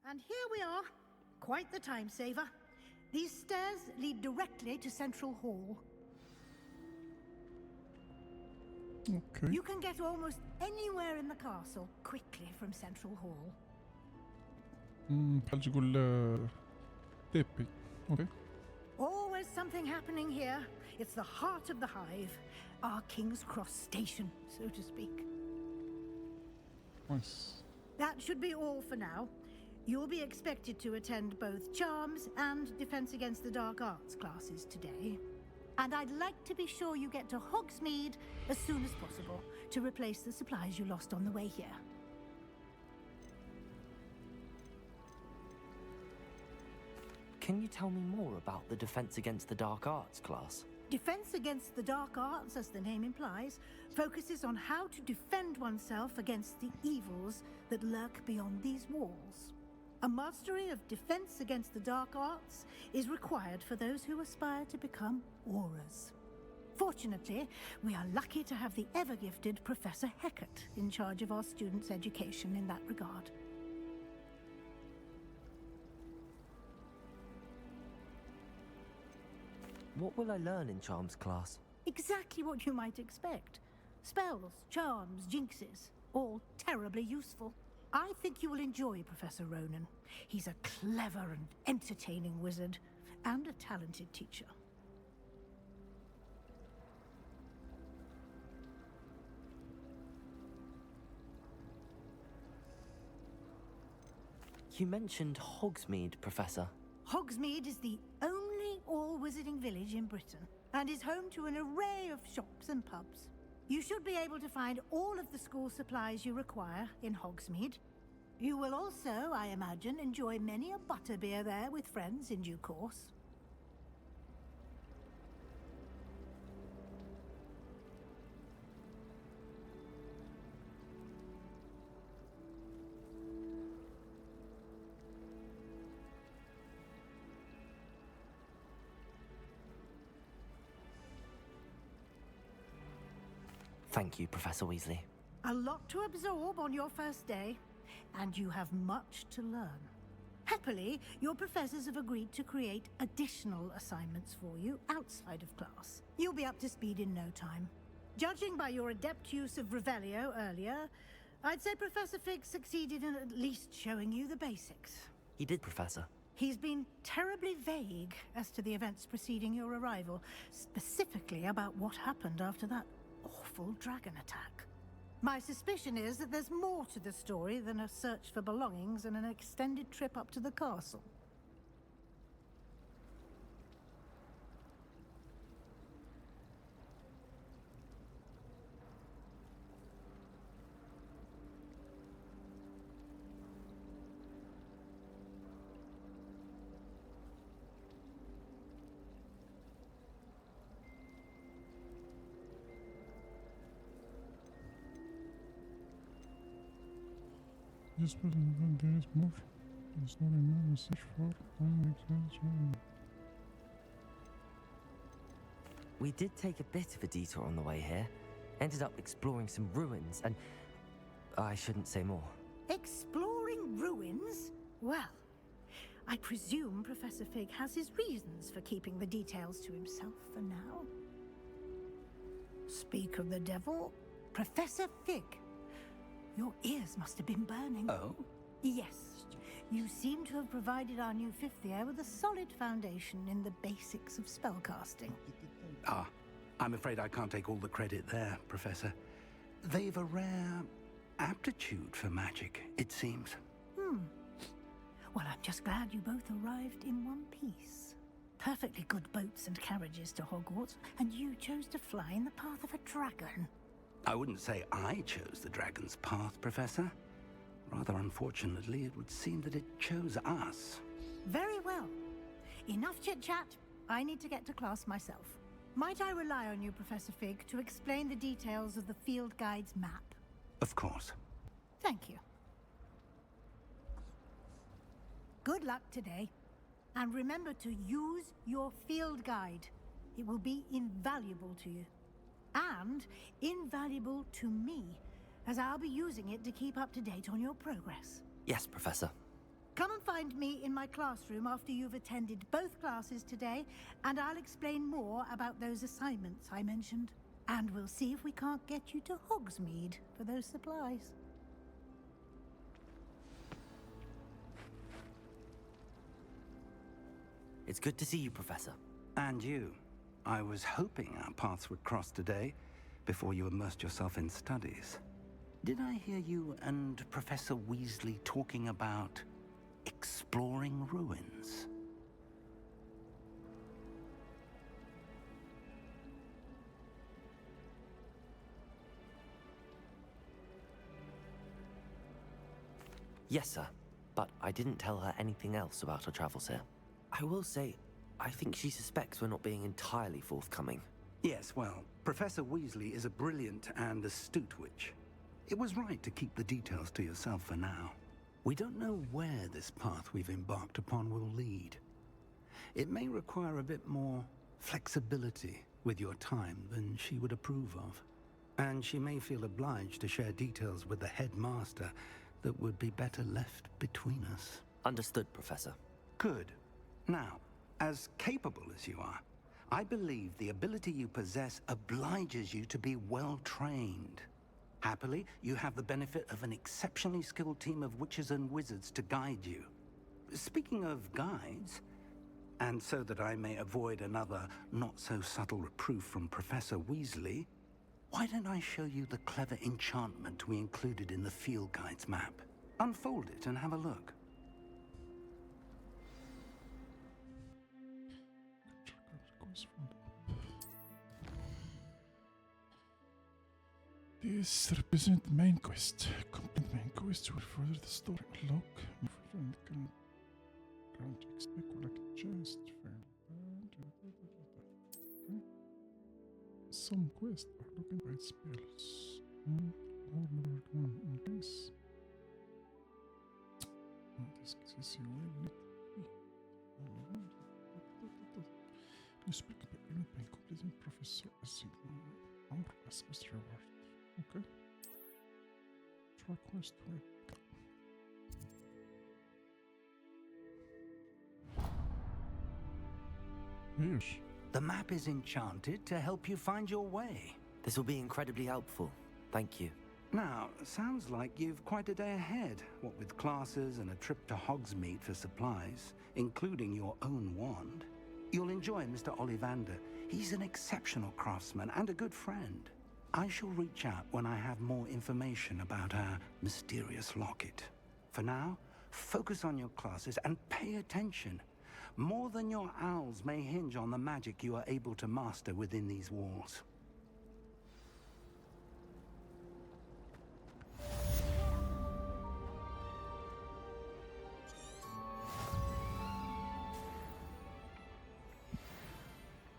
And here we are. Quite the time saver. These stairs lead directly to Central Hall. Okay. You can get almost anywhere in the castle quickly from Central Hall. بحال تقول تيبي. Okay. Always something happening here. It's the heart of the hive. Our King's Cross station, so to speak. Nice. That should be all for now. You'll be expected to attend both Charms and Defense Against the Dark Arts classes today. And I'd like to be sure you get to Hogsmeade as soon as possible to replace the supplies you lost on the way here. Can you tell me more about the Defense Against the Dark Arts class? Defense Against the Dark Arts, as the name implies, focuses on how to defend oneself against the evils that lurk beyond these walls. A mastery of Defense Against the Dark Arts is required for those who aspire to become Aurors. Fortunately, we are lucky to have the ever-gifted Professor Hecat in charge of our students' education in that regard. What will I learn in Charms class? Exactly what you might expect. Spells, charms, jinxes, all terribly useful. I think you will enjoy Professor Ronan. He's a clever and entertaining wizard, and a talented teacher. You mentioned Hogsmeade, Professor. Hogsmeade is the only all-wizarding village in Britain, and is home to an array of shops and pubs. You should be able to find all of the school supplies you require in Hogsmeade. You will also, I imagine, enjoy many a butterbeer there with friends in due course. Thank you, Professor Weasley. A lot to absorb on your first day, and you have much to learn. Happily, your professors have agreed to create additional assignments for you outside of class. You'll be up to speed in no time. Judging by your adept use of Revelio earlier, I'd say Professor Fig succeeded in at least showing you the basics. He did, Professor. He's been terribly vague as to the events preceding your arrival, specifically about what happened after that awful dragon attack. My suspicion is that there's more to the story than a search for belongings and an extended trip up to the castle. Yes, but there is more. There's not enough message for We did take a bit of a detour on the way here. Ended up exploring some ruins and... I shouldn't say more. Exploring ruins? Well, I presume Professor Fig has his reasons for keeping the details to himself for now. Speak of the devil, Professor Fig. Your ears must have been burning. Oh? Yes. You seem to have provided our new fifth year with a solid foundation in the basics of spellcasting. Ah, I'm afraid I can't take all the credit there, Professor. They've a rare aptitude for magic, it seems. Well, I'm just glad you both arrived in one piece. Perfectly good boats and carriages to Hogwarts, and you chose to fly in the path of a dragon. I wouldn't say I chose the dragon's path, Professor. Rather unfortunately, it would seem that it chose us. Very well. Enough chit-chat. I need to get to class myself. Might I rely on you, Professor Fig, to explain the details of the field guide's map? Of course. Thank you. Good luck today. And remember to use your field guide. It will be invaluable to you. And invaluable to me, as I'll be using it to keep up to date on your progress. Yes, Professor. Come and find me in my classroom after you've attended both classes today, and I'll explain more about those assignments I mentioned. And we'll see if we can't get you to Hogsmeade for those supplies. It's good to see you, Professor. And you. I was hoping our paths would cross today, before you immersed yourself in studies. Did I hear you and Professor Weasley talking about exploring ruins? Yes, sir. But I didn't tell her anything else about our travels here. I will say, I think she suspects we're not being entirely forthcoming. Yes, well, Professor Weasley is a brilliant and astute witch. It was right to keep the details to yourself for now. We don't know where this path we've embarked upon will lead. It may require a bit more flexibility with your time than she would approve of. And she may feel obliged to share details with the headmaster that would be better left between us. Understood, Professor. Good. Now, as capable as you are, I believe the ability you possess obliges you to be well trained. Happily, you have the benefit of an exceptionally skilled team of witches and wizards to guide you. Speaking of guides, and so that I may avoid another not-so-subtle reproof from Professor Weasley, why don't I show you the clever enchantment we included in the field guide's map? Unfold it and have a look. This represents the main quest. Complete main quest will further the story. Unlock. Ground to expect like a chest. Some quests are looking at spells. All level 1 increase. This is you will you speak about element by completing Professor as or as quest reward. Okay. Try quest to Yes. The map is enchanted to help you find your way. This will be incredibly helpful. Thank you. Now, sounds like you've quite a day ahead, what with classes and a trip to Hogsmeade for supplies, including your own wand. You'll enjoy Mr. Ollivander. He's an exceptional craftsman and a good friend. I shall reach out when I have more information about our mysterious locket. For now, focus on your classes and pay attention. More than your owls may hinge on the magic you are able to master within these walls.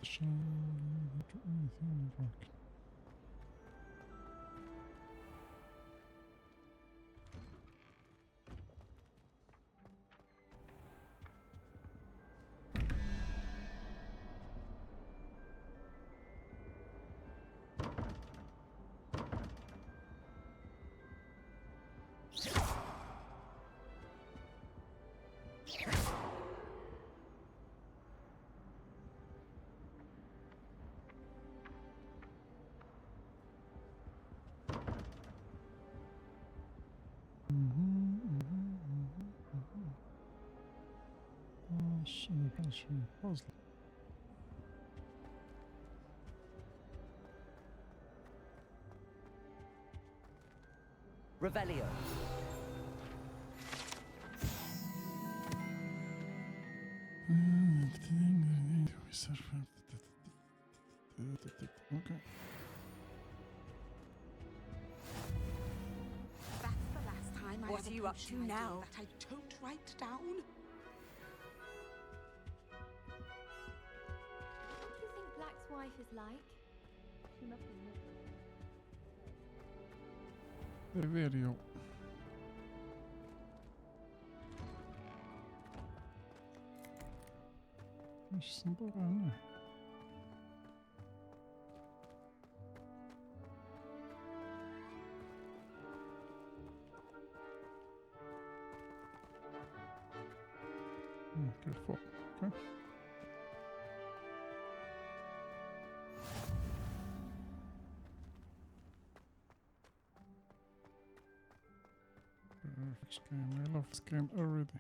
Shall I do anything wrong? Puzzle. Revelio. Okay. That's the last time I What have are a you up potion to idea now? that I don't write down. What do you think Black's wife is like? She must be Revelio. Just bara nu. Good for. Okay. Perfect game. I love this game already.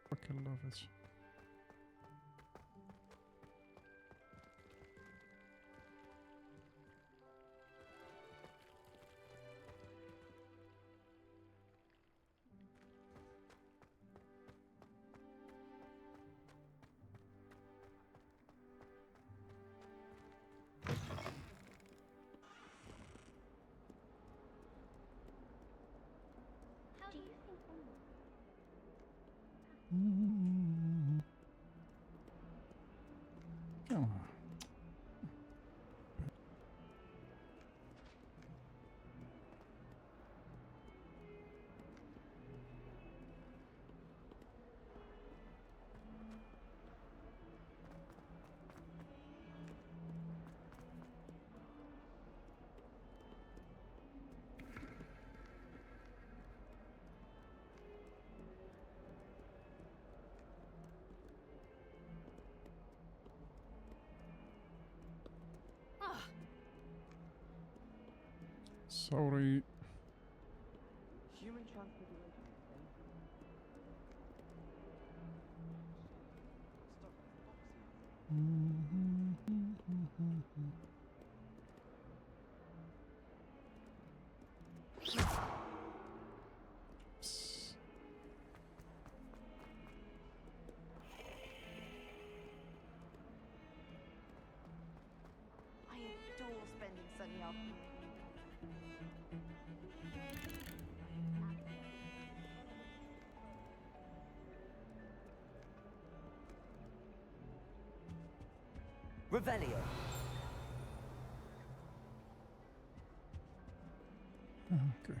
Fucking love it. How do you think Come on. Sorry. Human transfiguration. I adore spending sunny afternoons. Revelio. Okay.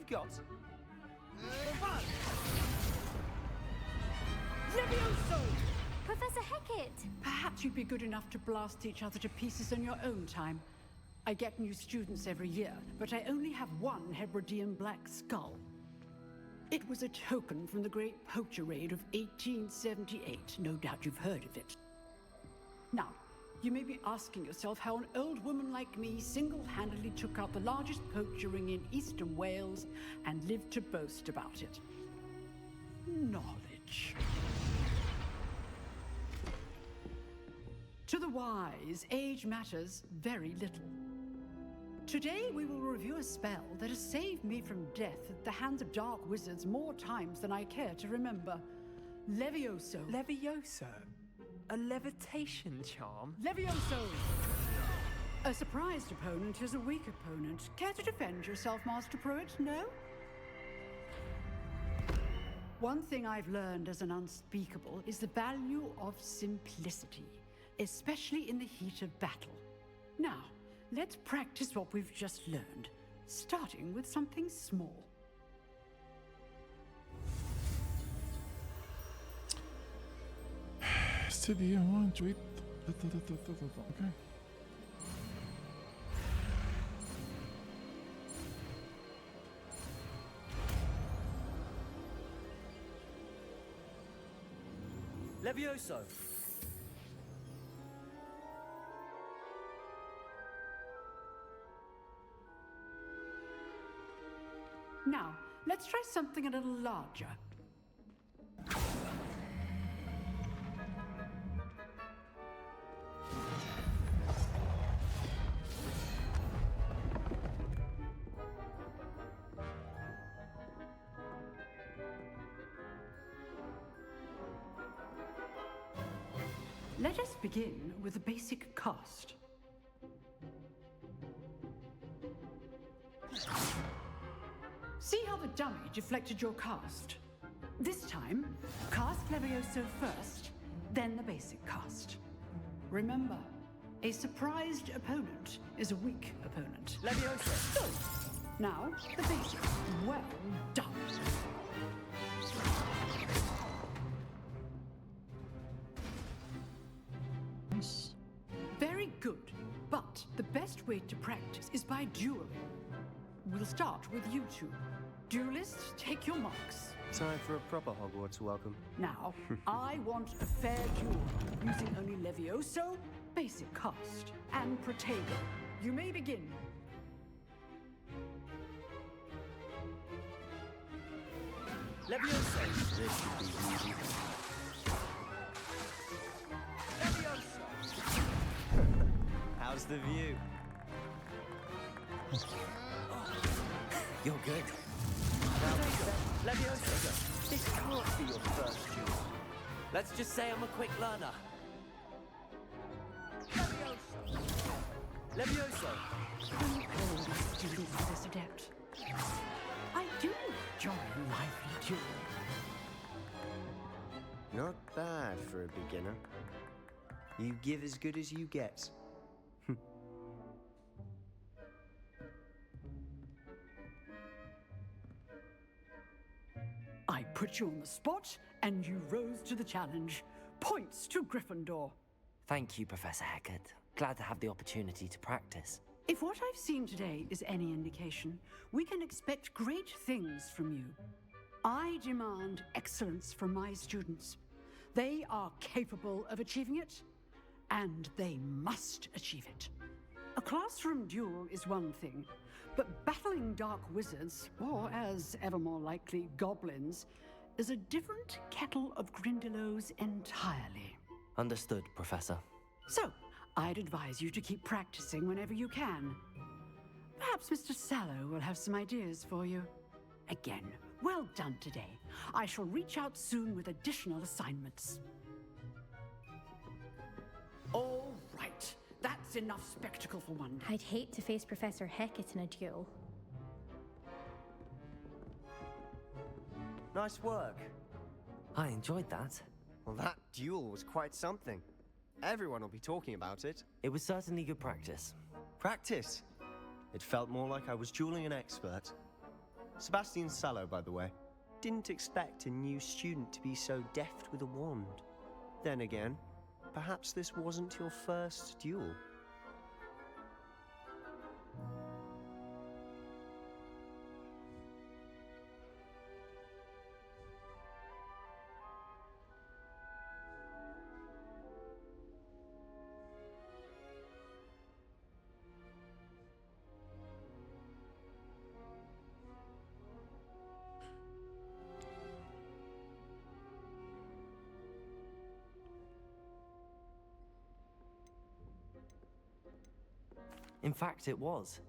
got? Levioso! Professor Hecat! Perhaps you'd be good enough to blast each other to pieces in your own time. I get new students every year, but I only have one Hebridean black skull. It was a token from the Great Poacher Raid of 1878. No doubt you've heard of it. Now, you may be asking yourself how an old woman like me single-handedly took out the largest poacher ring in eastern Wales and lived to boast about it. Knowledge. To the wise, age matters very little. Today, we will review a spell that has saved me from death at the hands of dark wizards more times than I care to remember. Levioso. Levioso? A levitation charm? Levioso! A surprised opponent is a weak opponent. Care to defend yourself, Master Pruitt? No? One thing I've learned as an unspeakable is the value of simplicity, especially in the heat of battle. Now, let's practice what we've just learned, starting with something small. Steady, I want to eat. Okay. Levioso! Now, let's try something a little larger. Let us begin with a basic cast. See how the dummy deflected your cast? This time, cast Levioso first, then the basic cast. Remember, a surprised opponent is a weak opponent. Levioso! Good. Now, the basic. Well done. Very good, but the best way to practice is by dueling. We'll start with you two. Duelists, take your marks. Time for a proper Hogwarts welcome. Now, I want a fair duel, using only Levioso, basic cast, and Protego. You may begin. Levioso! This should be easy. Levioso! How's the view? You're good. Now, Levioso, this can't be your first duel. Let's just say I'm a quick learner. Levioso! Levioso! Who called these students this adept? I do enjoy lively dueling. Not bad for a beginner. You give as good as you get. I put you on the spot, and you rose to the challenge. Points to Gryffindor. Thank you, Professor Hecat. Glad to have the opportunity to practice. If what I've seen today is any indication, we can expect great things from you. I demand excellence from my students. They are capable of achieving it, and they must achieve it. A classroom duel is one thing, but battling dark wizards, or as ever more likely, goblins, is a different kettle of Grindylows entirely. Understood, Professor. So, I'd advise you to keep practicing whenever you can. Perhaps Mr. Sallow will have some ideas for you. Again, well done today. I shall reach out soon with additional assignments. All right. That's enough spectacle for one day. I'd hate to face Professor Hecat in a duel. Nice work. I enjoyed that. Well, that duel was quite something. Everyone will be talking about it. It was certainly good practice. Practice? It felt more like I was dueling an expert. Sebastian Sallow, by the way. Didn't expect a new student to be so deft with a wand. Then again, perhaps this wasn't your first duel. In fact, it was.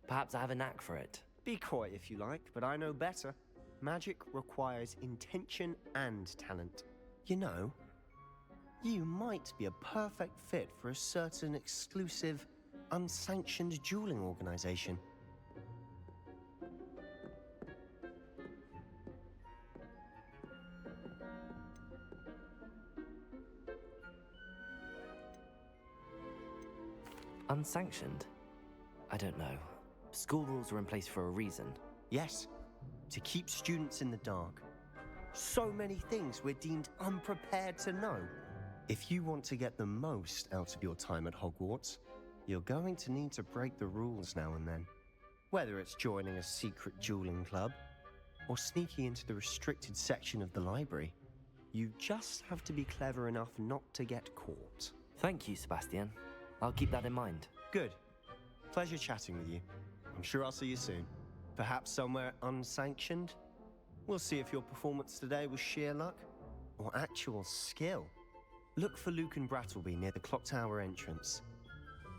Perhaps I have a knack for it. Be coy if you like, but I know better. Magic requires intention and talent. You know, you might be a perfect fit for a certain exclusive, unsanctioned dueling organization. Unsanctioned? I don't know. School rules are in place for a reason. Yes, to keep students in the dark. So many things we're deemed unprepared to know. If you want to get the most out of your time at Hogwarts, you're going to need to break the rules now and then. Whether it's joining a secret dueling club, or sneaking into the restricted section of the library, you just have to be clever enough not to get caught. Thank you, Sebastian. I'll keep that in mind. Good. Pleasure chatting with you. I'm sure I'll see you soon. Perhaps somewhere unsanctioned? We'll see if your performance today was sheer luck or actual skill. Look for Luke and Brattleby near the clock tower entrance,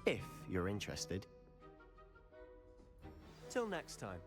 if you're interested. Till next time.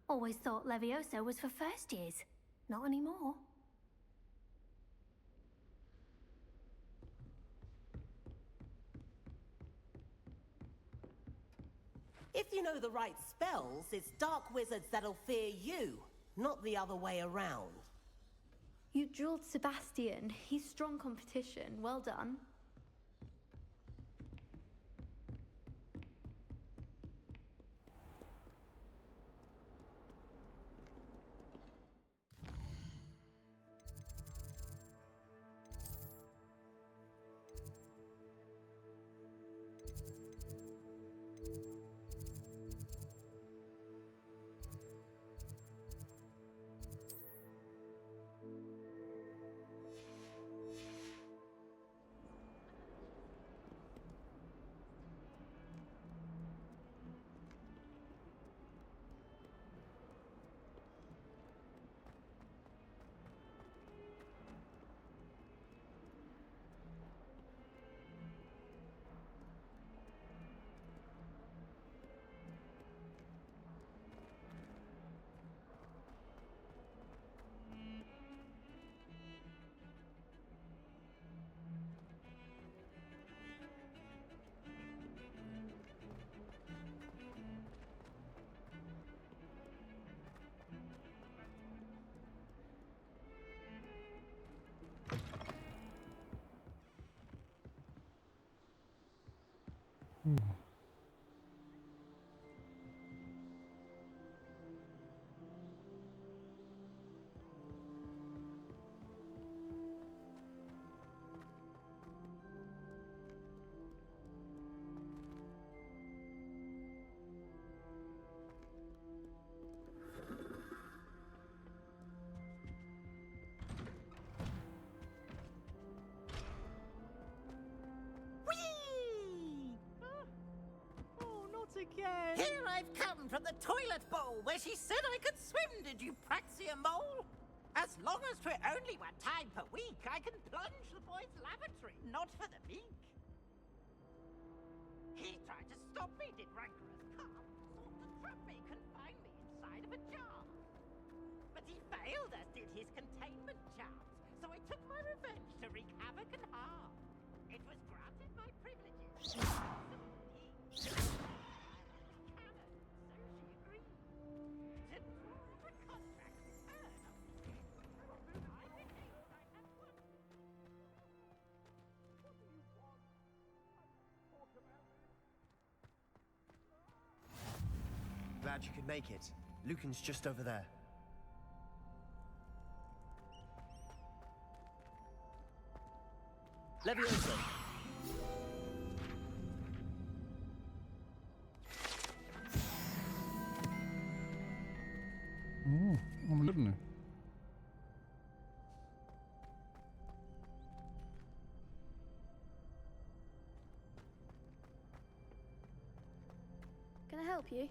Always thought Levioso was for first years. Not anymore. If you know the right spells, it's dark wizards that'll fear you, not the other way around. You drilled Sebastian. He's strong competition. Well done. Again. Here I've come from the toilet bowl where she said I could swim, did you Praxia mole? As long as 'twere only one time per week, I can plunge the boy's lavatory, not for the meek. He tried to stop me, did rancorous carp, sought to trap me, confine me inside of a jar. But he failed, as did his containment charms, so I took my revenge to wreak havoc and harm. It was granted my privileges. Glad you could make it. Lucan's just over there. Levioso! Oh, I'm living it. Can I help you?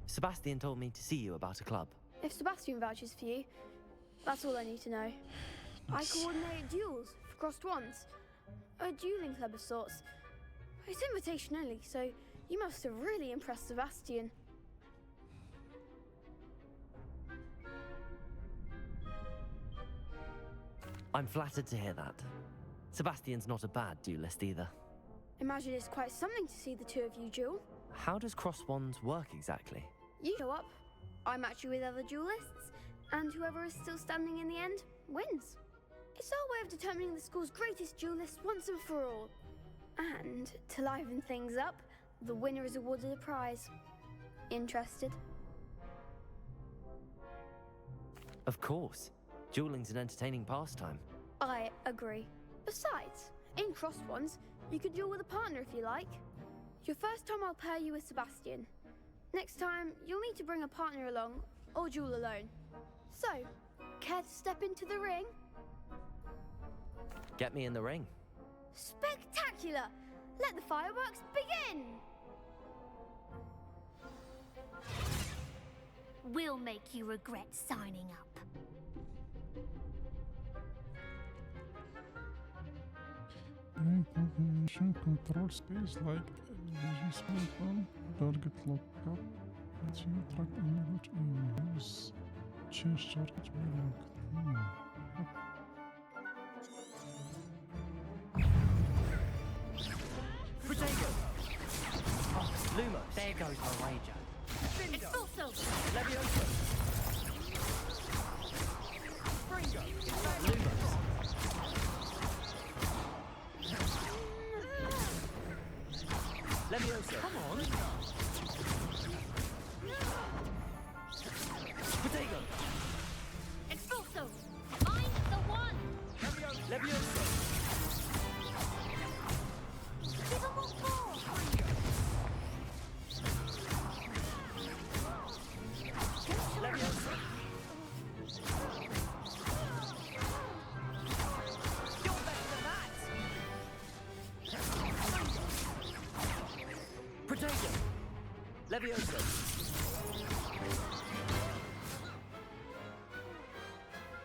Sebastian told me to see you about a club. If Sebastian vouches for you, that's all I need to know. Nice. I coordinate duels for crossed wands. A dueling club of sorts. It's invitation only, so you must have really impressed Sebastian. I'm flattered to hear that. Sebastian's not a bad duelist either. Imagine it's quite something to see the two of you duel. How does cross wands work exactly? You show up, I match you with other duelists, and whoever is still standing in the end wins. It's our way of determining the school's greatest duelist once and for all. And to liven things up, the winner is awarded a prize. Interested? Of course. Dueling's an entertaining pastime. I agree. Besides, in crossed ones, you could duel with a partner if you like. Your first time I'll pair you with Sebastian. Next time, you'll need to bring a partner along, or duel alone. So, care to step into the ring? Get me in the ring. Spectacular! Let the fireworks begin! We'll make you regret signing up. Information control space like vision small target lock up Continue track NL3EB use. Change target dialogue. Protego! Oh, Lumos! There goes my wager. Expulso! Levioso! Fringo! Lumos! Levioso! Come on! Protego! Expulso! Find the one! Levioso! Give him what for! Levioso! You're better than that! Protego! Levioso!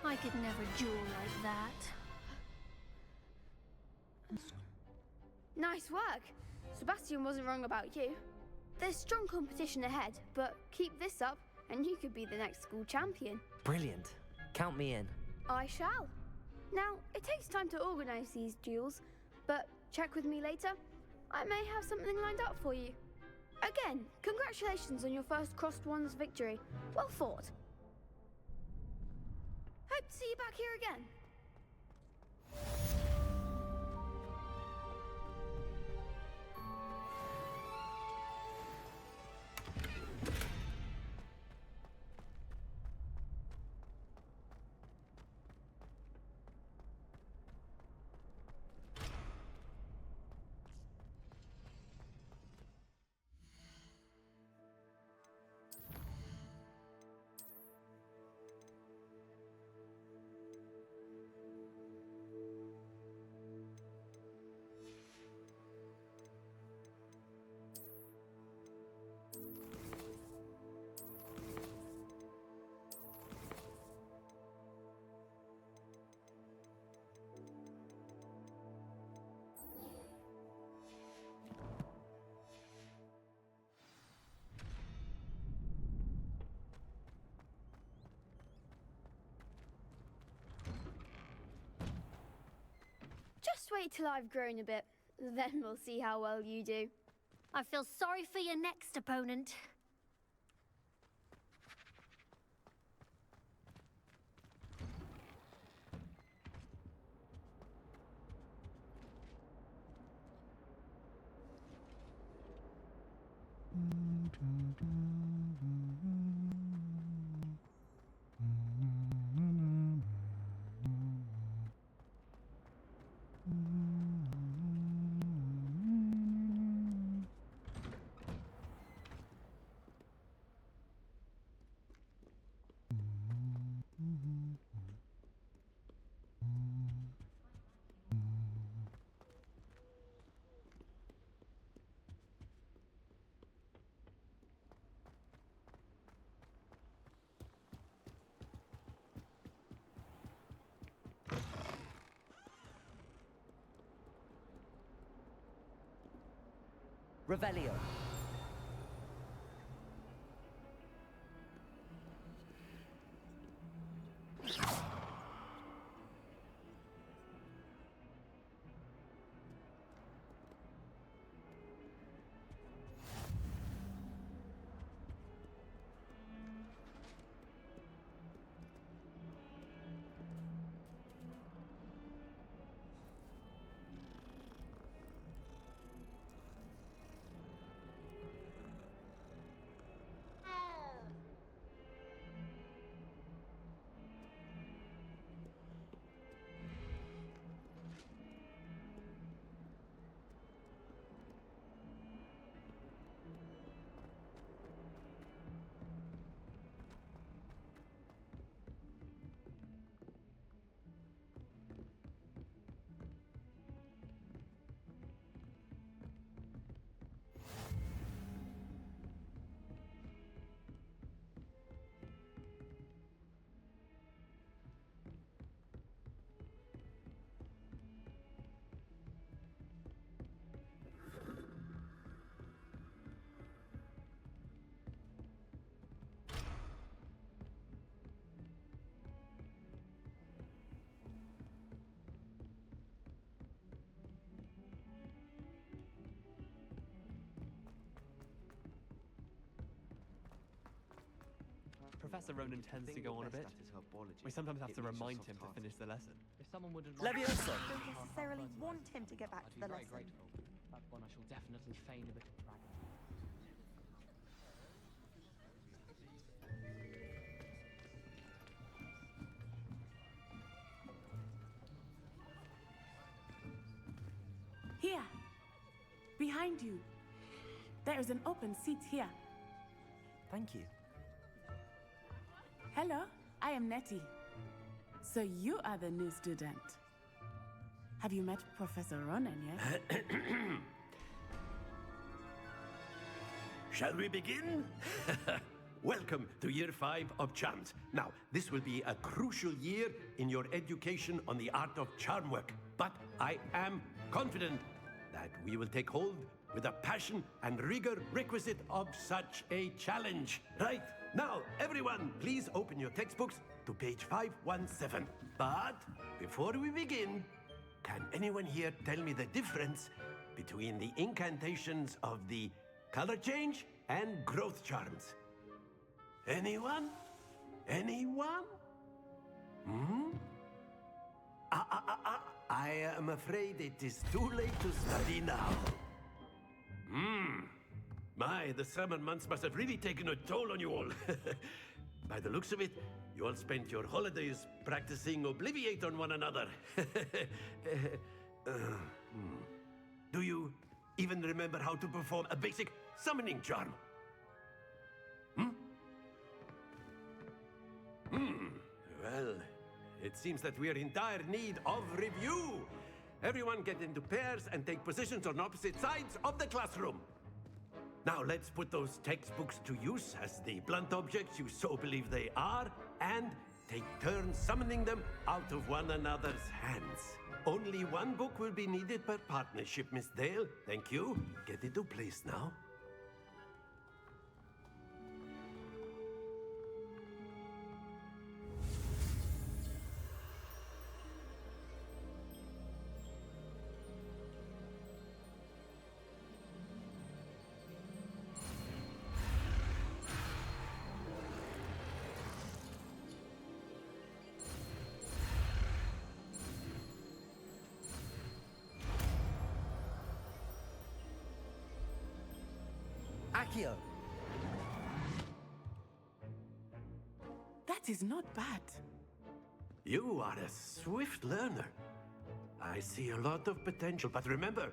I could never duel like that. Nice work. Sebastian wasn't wrong about you. There's strong competition ahead, but keep this up and you could be the next school champion. Brilliant. Count me in. I shall. Now, it takes time to organise these duels, but check with me later. I may have something lined up for you. Again, congratulations on your first Crossed Wands victory. Well fought. Hope to see you back here again. Just wait till I've grown a bit, then we'll see how well you do. I feel sorry for your next opponent. Revelio. Professor Ronan tends to go on a bit. We sometimes have to remind him to finish the lesson. If someone wouldn't Leviosa! I don't necessarily want him to get back to the very lesson. grateful. That's one I shall definitely feign a bit of pride. Here, behind you. There is an open seat here. Thank you. Hello, I am Nettie. So you are the new student. Have you met Professor Ronan yet? Shall we begin? Welcome to Year 5 of Charms. Now, this will be a crucial year in your education on the art of charm work. But I am confident that we will take hold with the passion and rigor requisite of such a challenge. Right, now, everyone, please open your textbooks to page 517. But before we begin, can anyone here tell me the difference between the incantations of the color change and growth charms? Anyone? Anyone? I am afraid it is too late to study now. My, the summer months must have really taken a toll on you all. By the looks of it, you all spent your holidays practicing Obliviate on one another. Do you even remember how to perform a basic summoning charm? Well, it seems that we are in dire need of review. Everyone get into pairs and take positions on opposite sides of the classroom. Now let's put those textbooks to use as the blunt objects you so believe they are, and take turns summoning them out of one another's hands. Only one book will be needed per partnership, Miss Dale. Thank you. Get into place now. Accio! That is not bad. You are a swift learner. I see a lot of potential, but remember,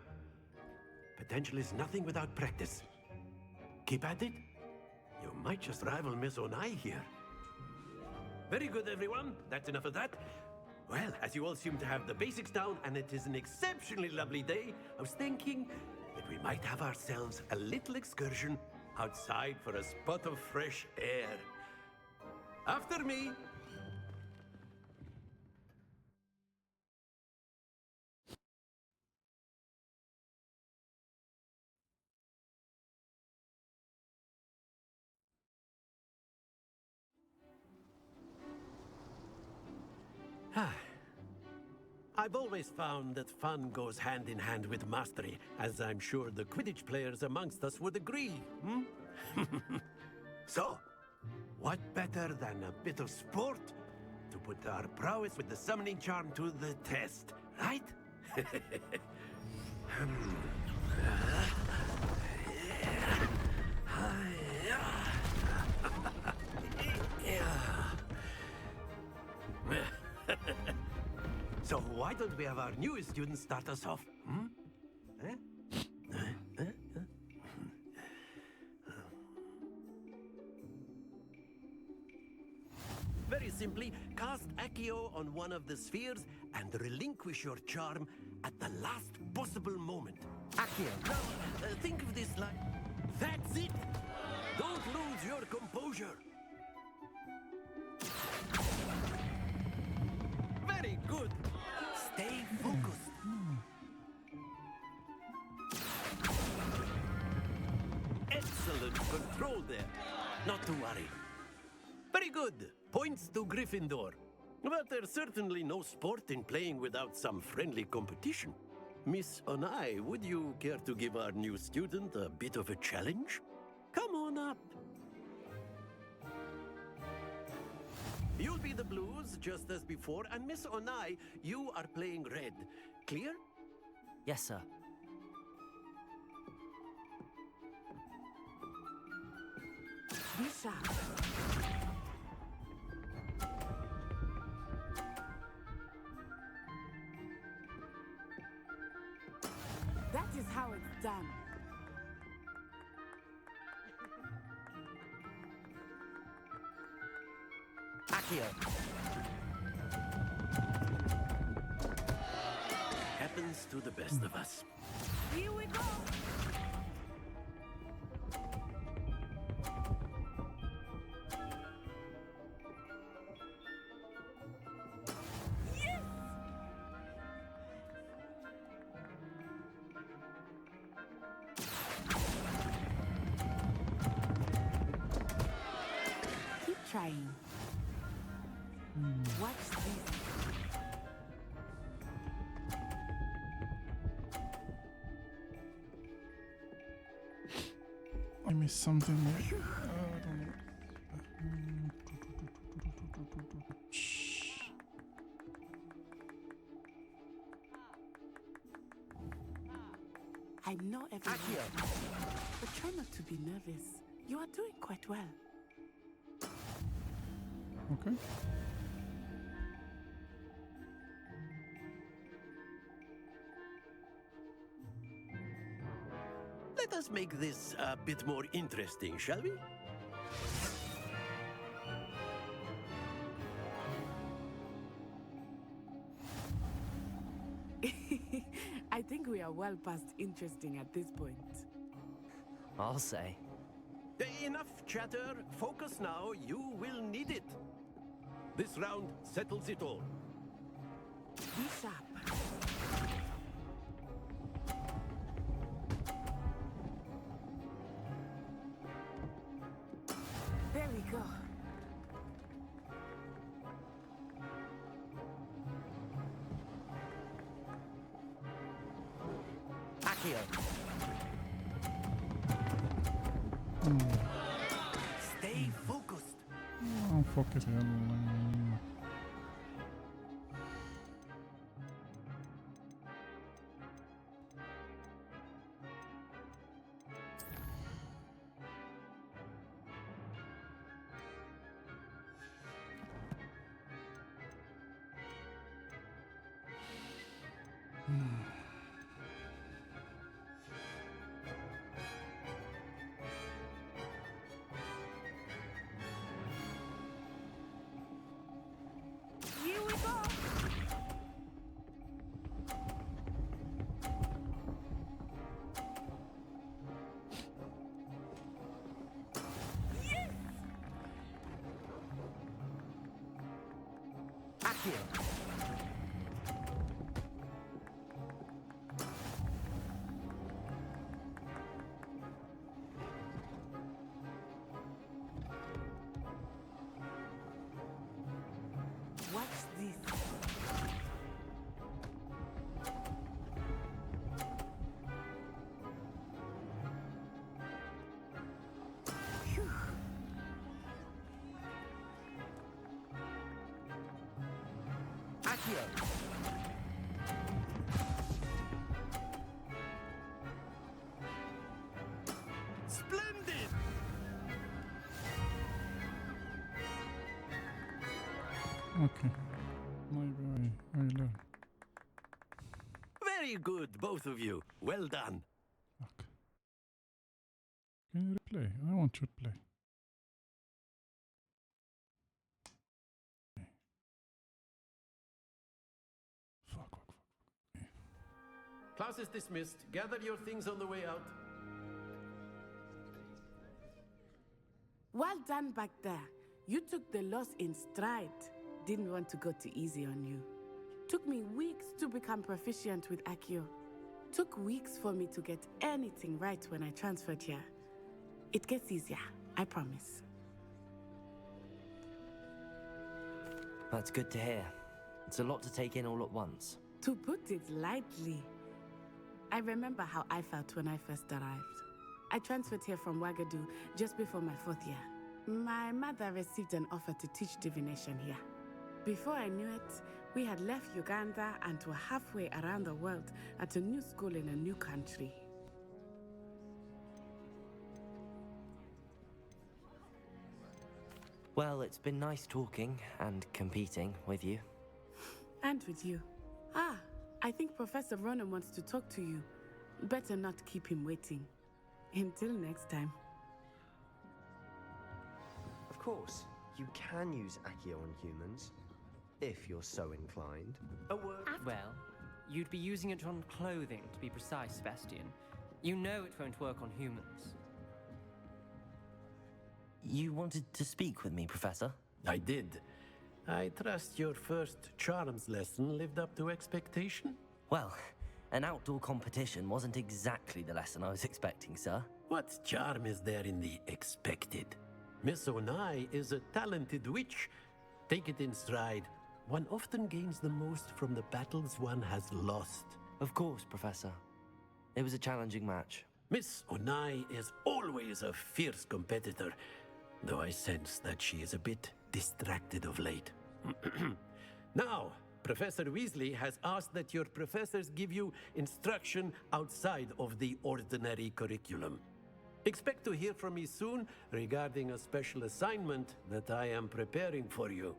potential is nothing without practice. Keep at it. You might just rival Miss Onai here. Very good, everyone. That's enough of that. Well, as you all seem to have the basics down, and it is an exceptionally lovely day, I was thinking that we might have ourselves a little excursion outside for a spot of fresh air. After me. I've always found that fun goes hand in hand with mastery, as I'm sure the Quidditch players amongst us would agree. So, what better than a bit of sport to put our prowess with the summoning charm to the test, right? So why don't we have our newest student start us off? Very simply, cast Accio on one of the spheres and relinquish your charm at the last possible moment. Accio. Now, think of this like... That's it! Don't lose your composure. Very good. Stay focused. Excellent control there. Not to worry. Very good. Points to Gryffindor. But there's certainly no sport in playing without some friendly competition. Miss Onai, would you care to give our new student a bit of a challenge? Come on up. You'll be the blues, just as before, and Miss Onai, you are playing red. Clear? Yes, sir. Lisa. That is how it's done. Accio. Happens to the best of us. Here we go. Keep trying. Watch this. I missed something. I don't know. I know everyone, but try not to be nervous. You are doing quite well. Okay. Let us make this a bit more interesting, shall we? I think we are well past interesting at this point. I'll say. Enough chatter. Focus now. You will need it. This round settles it all. Be sharp. There we go. Accio. Stay focused. I'm focusing on. Here we go. Yes! Accio. Watch this. Phew. Accio. Splendid! Okay. Maybe I learn. Very good, both of you. Well done. Can you replay? I want to play. Fuck. Class is dismissed. Gather your things on the way out. Well done back there. You took the loss in stride. Didn't want to go too easy on you. Took me weeks to become proficient with Accio. Took weeks for me to get anything right when I transferred here. It gets easier, I promise. That's good to hear. It's a lot to take in all at once. To put it lightly, I remember how I felt when I first arrived. I transferred here from Ouagadougou just before my 4th year. My mother received an offer to teach divination here. Before I knew it, we had left Uganda and were halfway around the world at a new school in a new country. Well, it's been nice talking and competing with you. And with you. Ah, I think Professor Ronan wants to talk to you. Better not keep him waiting. Until next time. Of course, you can use Accio on humans, if you're so inclined. Well, you'd be using it on clothing, to be precise, Sebastian. You know it won't work on humans. You wanted to speak with me, Professor? I did. I trust your first charms lesson lived up to expectation? Well, an outdoor competition wasn't exactly the lesson I was expecting, sir. What charm is there in the expected? Miss Onai is a talented witch. Take it in stride. One often gains the most from the battles one has lost. Of course, Professor. It was a challenging match. Miss Onai is always a fierce competitor, though I sense that she is a bit distracted of late. Now, Professor Weasley has asked that your professors give you instruction outside of the ordinary curriculum. Expect to hear from me soon regarding a special assignment that I am preparing for you.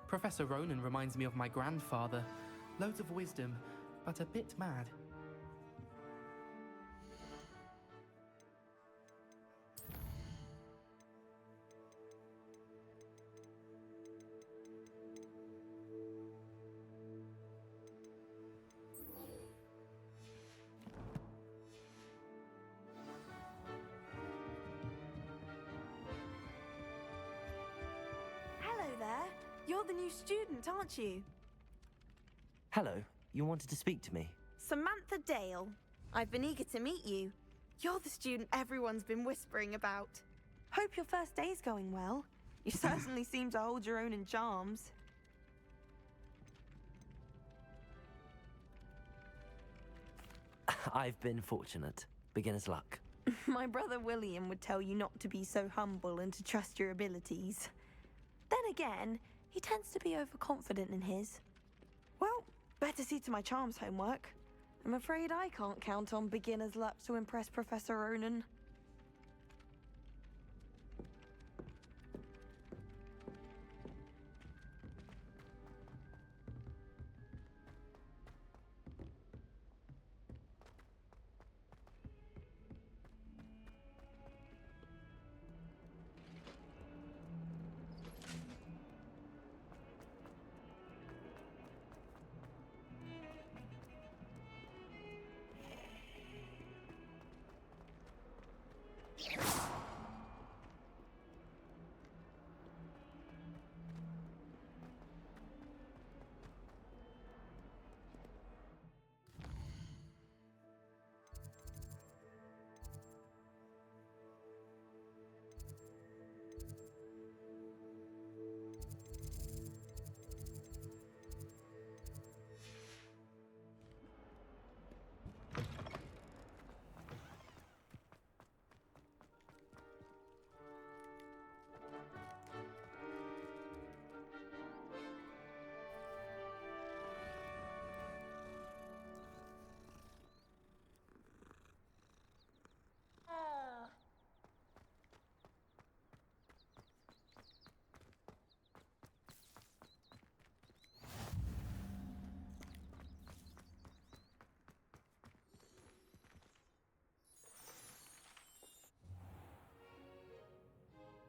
Professor Ronan reminds me of my grandfather. Loads of wisdom, but a bit mad. Hello there. You're the new student, aren't you? Hello, you wanted to speak to me? Samantha Dale. I've been eager to meet you. You're the student everyone's been whispering about. Hope your first day's going well. You certainly seem to hold your own in charms. I've been fortunate. Beginner's luck. My brother William would tell you not to be so humble and to trust your abilities. Then again, he tends to be overconfident in his. Well, better see to my charms homework. I'm afraid I can't count on beginner's luck to impress Professor Ronan.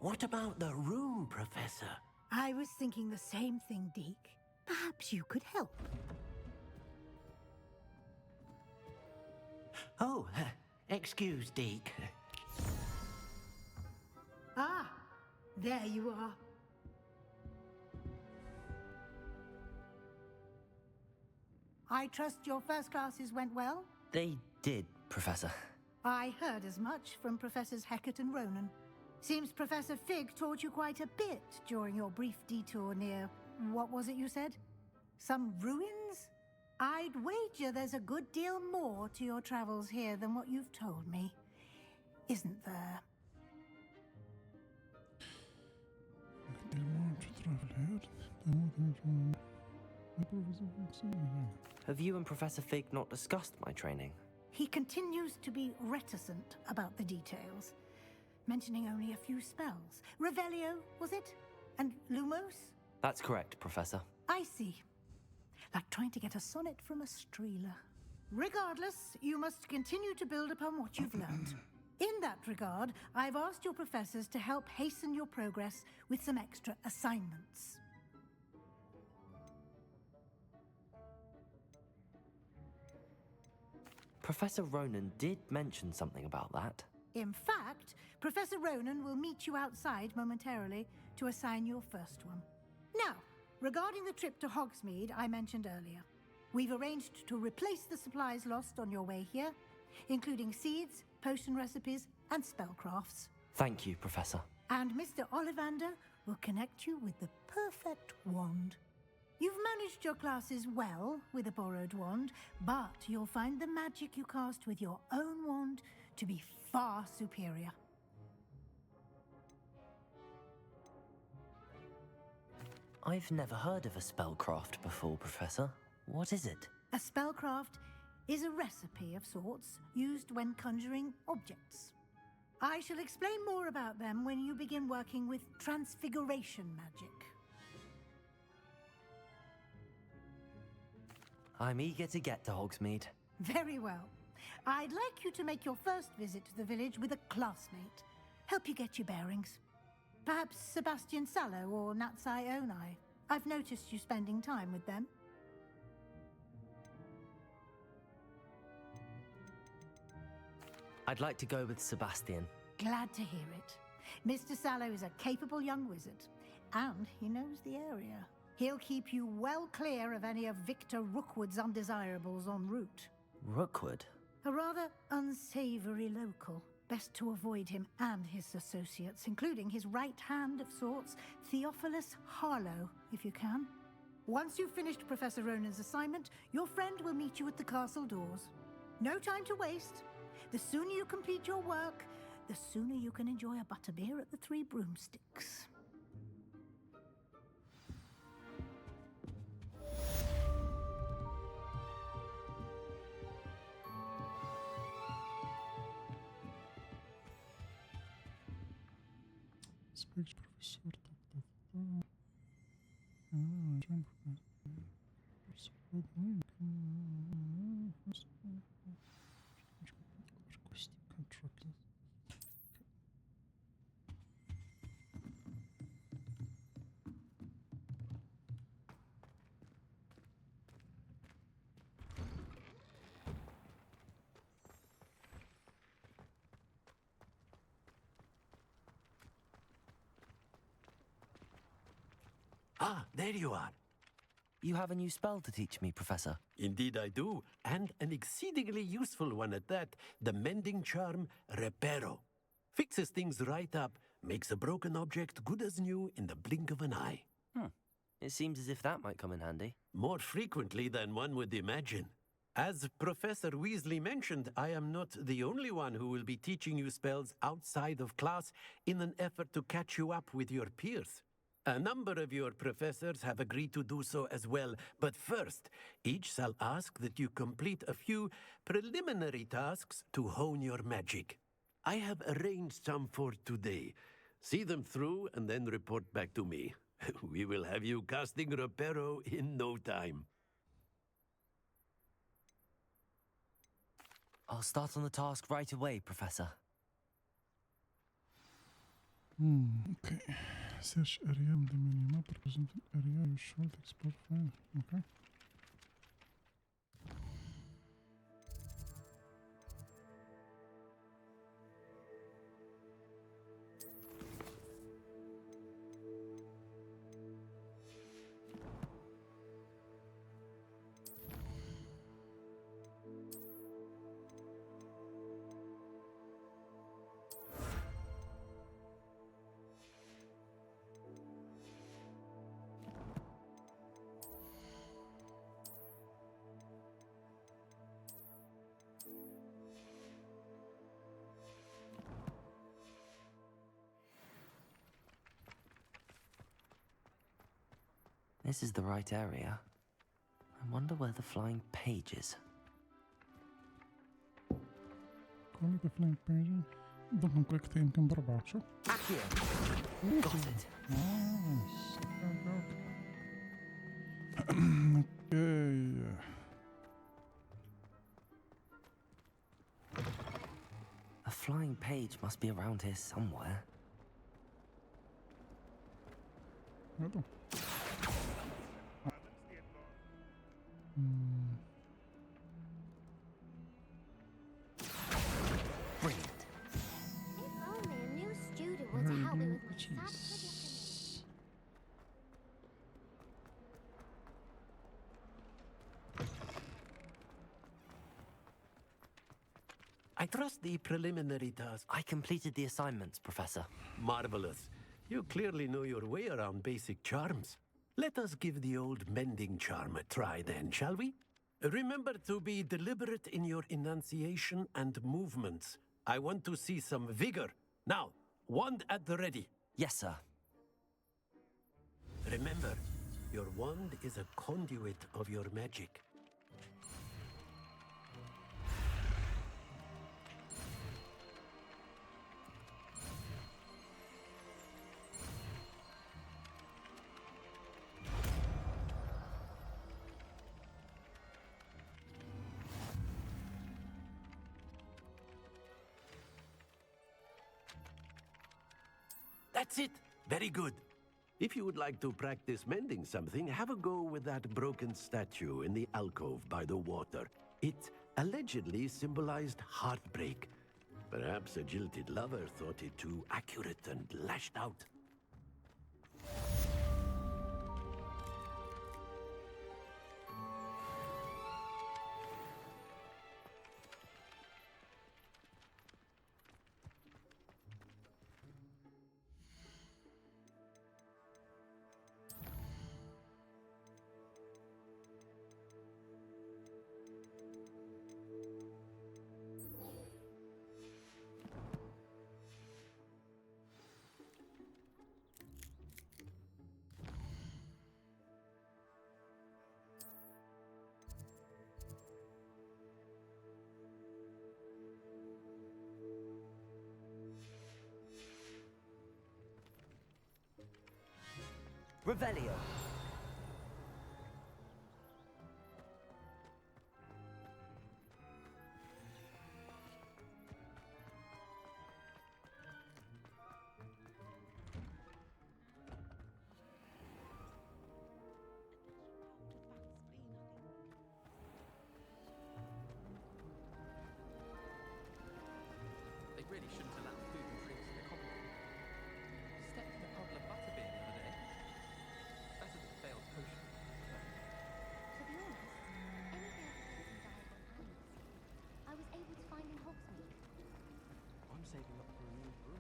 What about the room, Professor? I was thinking the same thing, Deke. Perhaps you could help. Oh, excuse, Deke. Ah, there you are. I trust your first classes went well? They did, Professor. I heard as much from Professors Hecat and Ronan. Seems Professor Fig taught you quite a bit during your brief detour near... what was it you said? Some ruins? I'd wager there's a good deal more to your travels here than what you've told me. Isn't there? Have you and Professor Fig not discussed my training? He continues to be reticent about the details, mentioning only a few spells. Revelio, was it? And Lumos? That's correct, Professor. I see. Like trying to get a sonnet from a streeler. Regardless, you must continue to build upon what you've learned. In that regard, I've asked your professors to help hasten your progress with some extra assignments. Professor Ronan did mention something about that. In fact, Professor Ronan will meet you outside momentarily to assign your first one. Now, regarding the trip to Hogsmeade I mentioned earlier, we've arranged to replace the supplies lost on your way here, including seeds, potion recipes, and spellcrafts. Thank you, Professor. And Mr. Ollivander will connect you with the perfect wand. You've managed your classes well with a borrowed wand, but you'll find the magic you cast with your own wand to be far superior. I've never heard of a spellcraft before, Professor. What is it? A spellcraft is a recipe of sorts used when conjuring objects. I shall explain more about them when you begin working with transfiguration magic. I'm eager to get to Hogsmeade. Very well. I'd like you to make your first visit to the village with a classmate. Help you get your bearings. Perhaps Sebastian Sallow or Natsai Onai. I've noticed you spending time with them. I'd like to go with Sebastian. Glad to hear it. Mr. Sallow is a capable young wizard, and he knows the area. He'll keep you well clear of any of Victor Rookwood's undesirables en route. Rookwood? A rather unsavory local. Best to avoid him and his associates, including his right hand of sorts, Theophilus Harlow, if you can. Once you've finished Professor Ronan's assignment, your friend will meet you at the castle doors. No time to waste. The sooner you complete your work, the sooner you can enjoy a butterbeer at the Three Broomsticks. Speech Professor. Request contract. Ah, there you are. You have a new spell to teach me, Professor. Indeed I do, and an exceedingly useful one at that. The mending charm, Reparo. Fixes things right up, makes a broken object good as new in the blink of an eye. It seems as if that might come in handy. More frequently than one would imagine. As Professor Weasley mentioned, I am not the only one who will be teaching you spells outside of class in an effort to catch you up with your peers. A number of your professors have agreed to do so as well, but first, each shall ask that you complete a few preliminary tasks to hone your magic. I have arranged some for today. See them through and then report back to me. We will have you casting Reparo in no time. I'll start on the task right away, Professor. Okay. Search area on the minimap representing area you should explore further. Okay. This is the right area. I wonder where the flying page is. Call it a flying page. ضمن كويك تيم يمكن ب4 شو؟ Got it. Nice. Okay. A flying page must be around here somewhere. هذا. Brilliant. If only a new student were to help me with my sad predicament. I trust the preliminary task. I completed the assignments, Professor. Marvelous. You clearly know your way around basic charms. Let us give the old mending charm a try then, shall we? Remember to be deliberate in your enunciation and movements. I want to see some vigor. Now, wand at the ready. Yes, sir. Remember, your wand is a conduit of your magic. That's it. Very good. If you would like to practice mending something, have a go with that broken statue in the alcove by the water. It allegedly symbolized heartbreak. Perhaps a jilted lover thought it too accurate and lashed out. Revelio. They really shouldn't allow food and drinks in the common room. Stepped in a puddle of butterbeer the other day. Better than failed potion. To be honest, anything that isn't died on hand, I was able to find in Hogsmeade. I'm saving up for a new brew.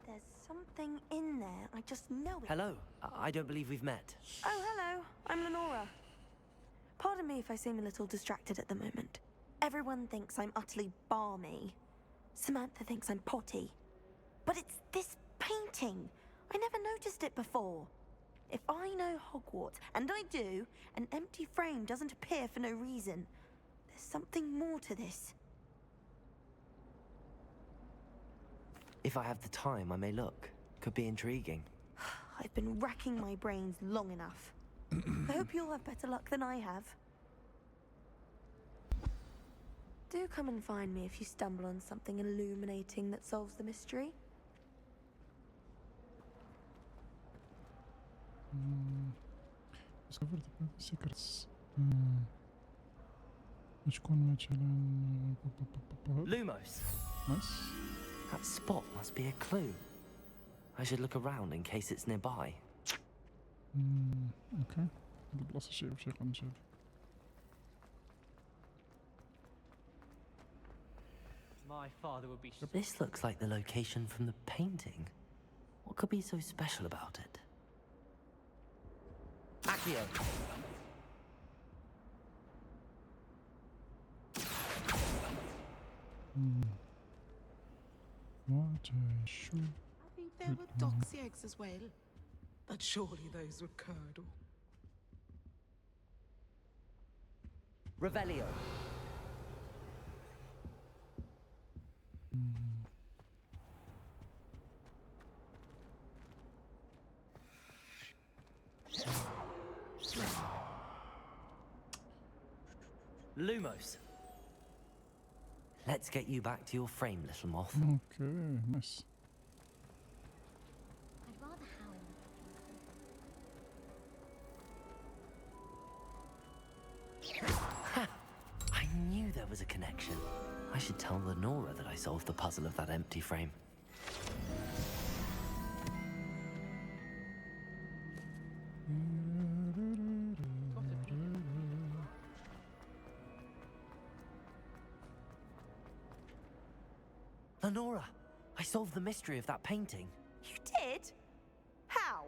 There's something in there. I just know it. Hello. I don't believe we've met. Oh, hello. I'm Lenora. Pardon me if I seem a little distracted at the moment. Everyone thinks I'm utterly balmy. Samantha thinks I'm potty. But it's this painting. I never noticed it before. If I know Hogwarts, and I do, an empty frame doesn't appear for no reason. There's something more to this. If I have the time, I may look. Could be intriguing. I've been racking my brains long enough. I hope you'll have better luck than I have. Do come and find me if you stumble on something illuminating that solves the mystery. Discover the secrets. Which one مثلا Lumos. Nice. That spot must be a clue. I should look around in case it's nearby. Okay. هذا البلاصة شيء بشي قنجل. My father would be. This looks like the location from the painting. What could be so special about it? Accio. What I should. I think there were doxy eggs as well. But surely those would curdle. Revelio. Lumos. Let's get you back to your frame, little moth. Okay, nice. I'd rather Howell. Ha! I knew there was a connection. I should tell Lenora that I solved the puzzle of that empty frame. Lenora, I solved the mystery of that painting. You did? How?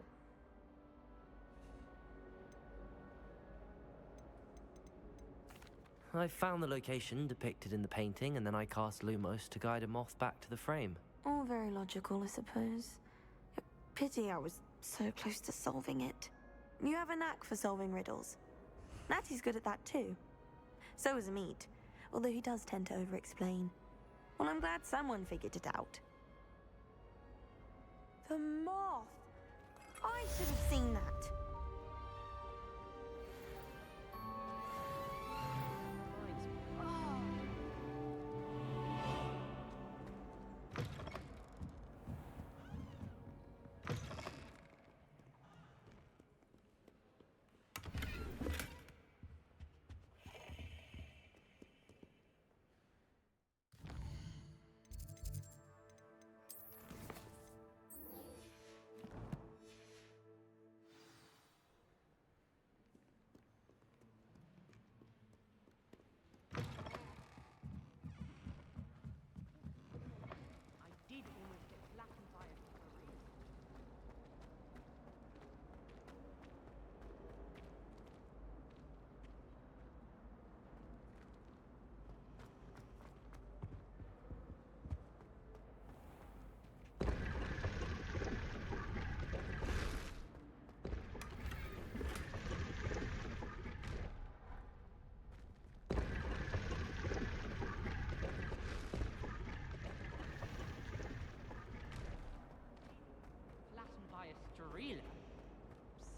I found the location depicted in the painting, and then I cast Lumos to guide a moth back to the frame. All very logical, I suppose. Pity I was so close to solving it. You have a knack for solving riddles. Natty's good at that too. So is Amit, although he does tend to over-explain. Well, I'm glad someone figured it out. The moth! I should have seen that.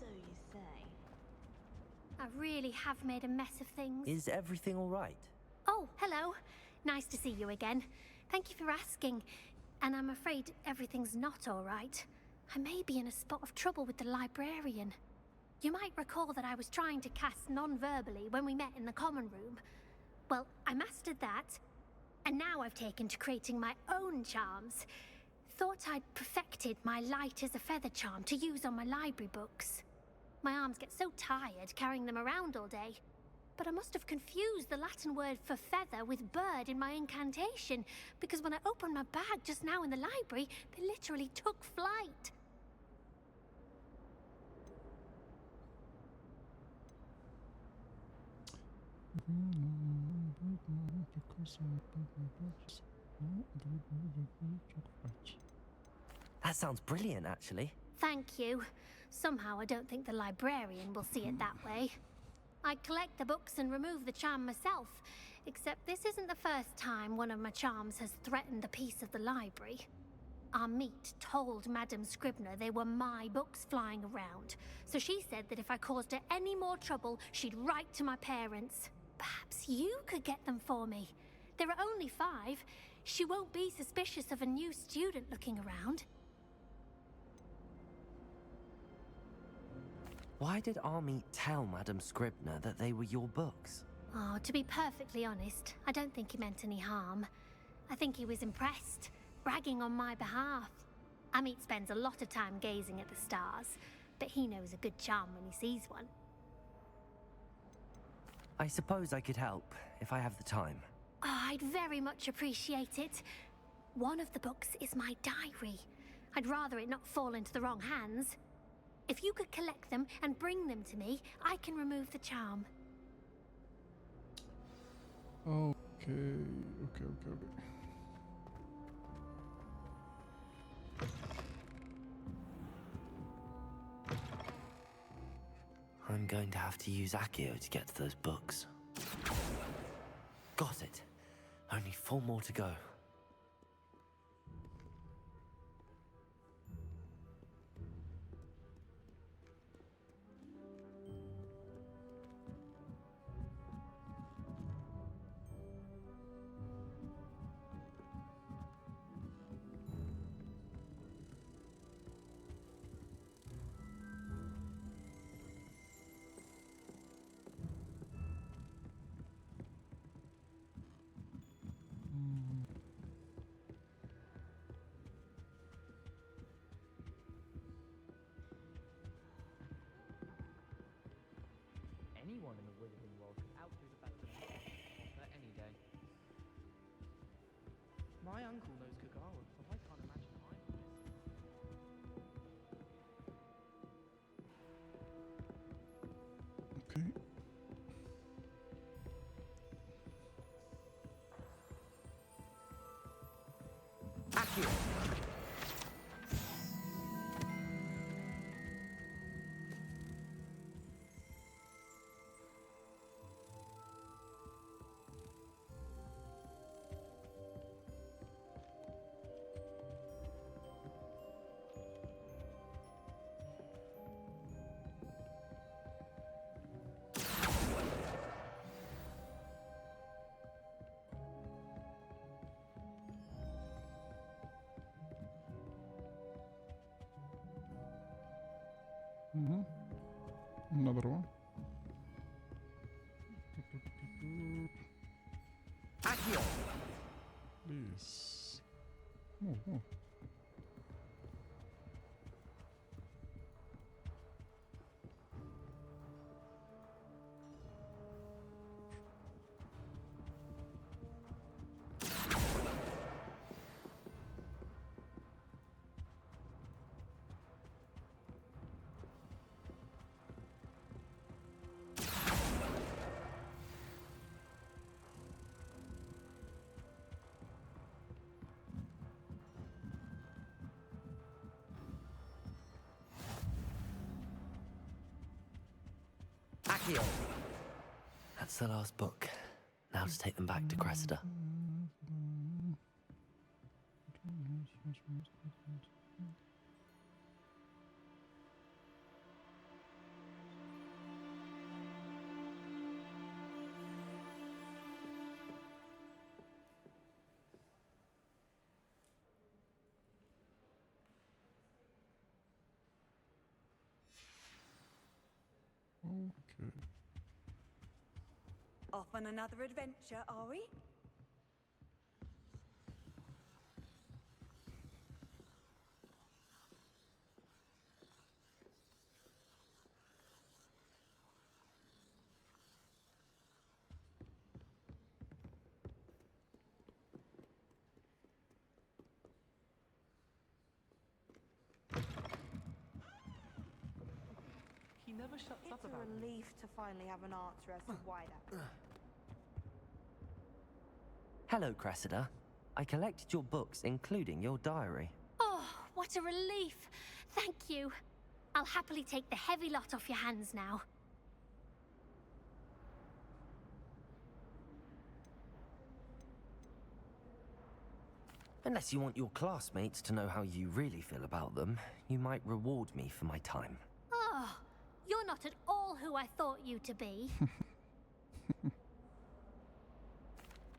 So you say. I really have made a mess of things. Is everything all right? Oh, hello. Nice to see you again. Thank you for asking. And I'm afraid everything's not all right. I may be in a spot of trouble with the librarian. You might recall that I was trying to cast non-verbally when we met in the common room. Well, I mastered that, and now I've taken to creating my own charms. Thought I'd perfected my light as a feather charm to use on my library books. My arms get so tired carrying them around all day. But I must have confused the Latin word for feather with bird in my incantation, because when I opened my bag just now in the library, they literally took flight. That sounds brilliant, actually. Thank you. Somehow I don't think the librarian will see it that way. I collect the books and remove the charm myself, except this isn't the first time one of my charms has threatened the peace of the library. Amit told Madame Scribner they were my books flying around, so she said that if I caused her any more trouble, she'd write to my parents. Perhaps you could get them for me. There are only 5. She won't be suspicious of a new student looking around. Why did Amit tell Madame Scribner that they were your books? Oh, to be perfectly honest, I don't think he meant any harm. I think he was impressed, bragging on my behalf. Amit spends a lot of time gazing at the stars, but he knows a good charm when he sees one. I suppose I could help, if I have the time. Oh, I'd very much appreciate it. One of the books is my diary. I'd rather it not fall into the wrong hands. If you could collect them and bring them to me, I can remove the charm. Okay. I'm going to have to use Accio to get to those books. Got it. Only 4 more to go. Anyone in the wizarding world could outdo the best of Potter any day. My uncle knows Kagawa, so I can't imagine I would. Okay. Accio! Another one. Accio! Please. Oh. Accio! That's the last book. Now to take them back to Cressida. Okay. Off on another adventure, are we? He never shuts up It's a about it. relief to finally have an answer as to why that. Hello, Cressida. I collected your books, including your diary. Oh, what a relief. Thank you. I'll happily take the heavy lot off your hands now. Unless you want your classmates to know how you really feel about them, you might reward me for my time. Oh, you're not at all who I thought you to be.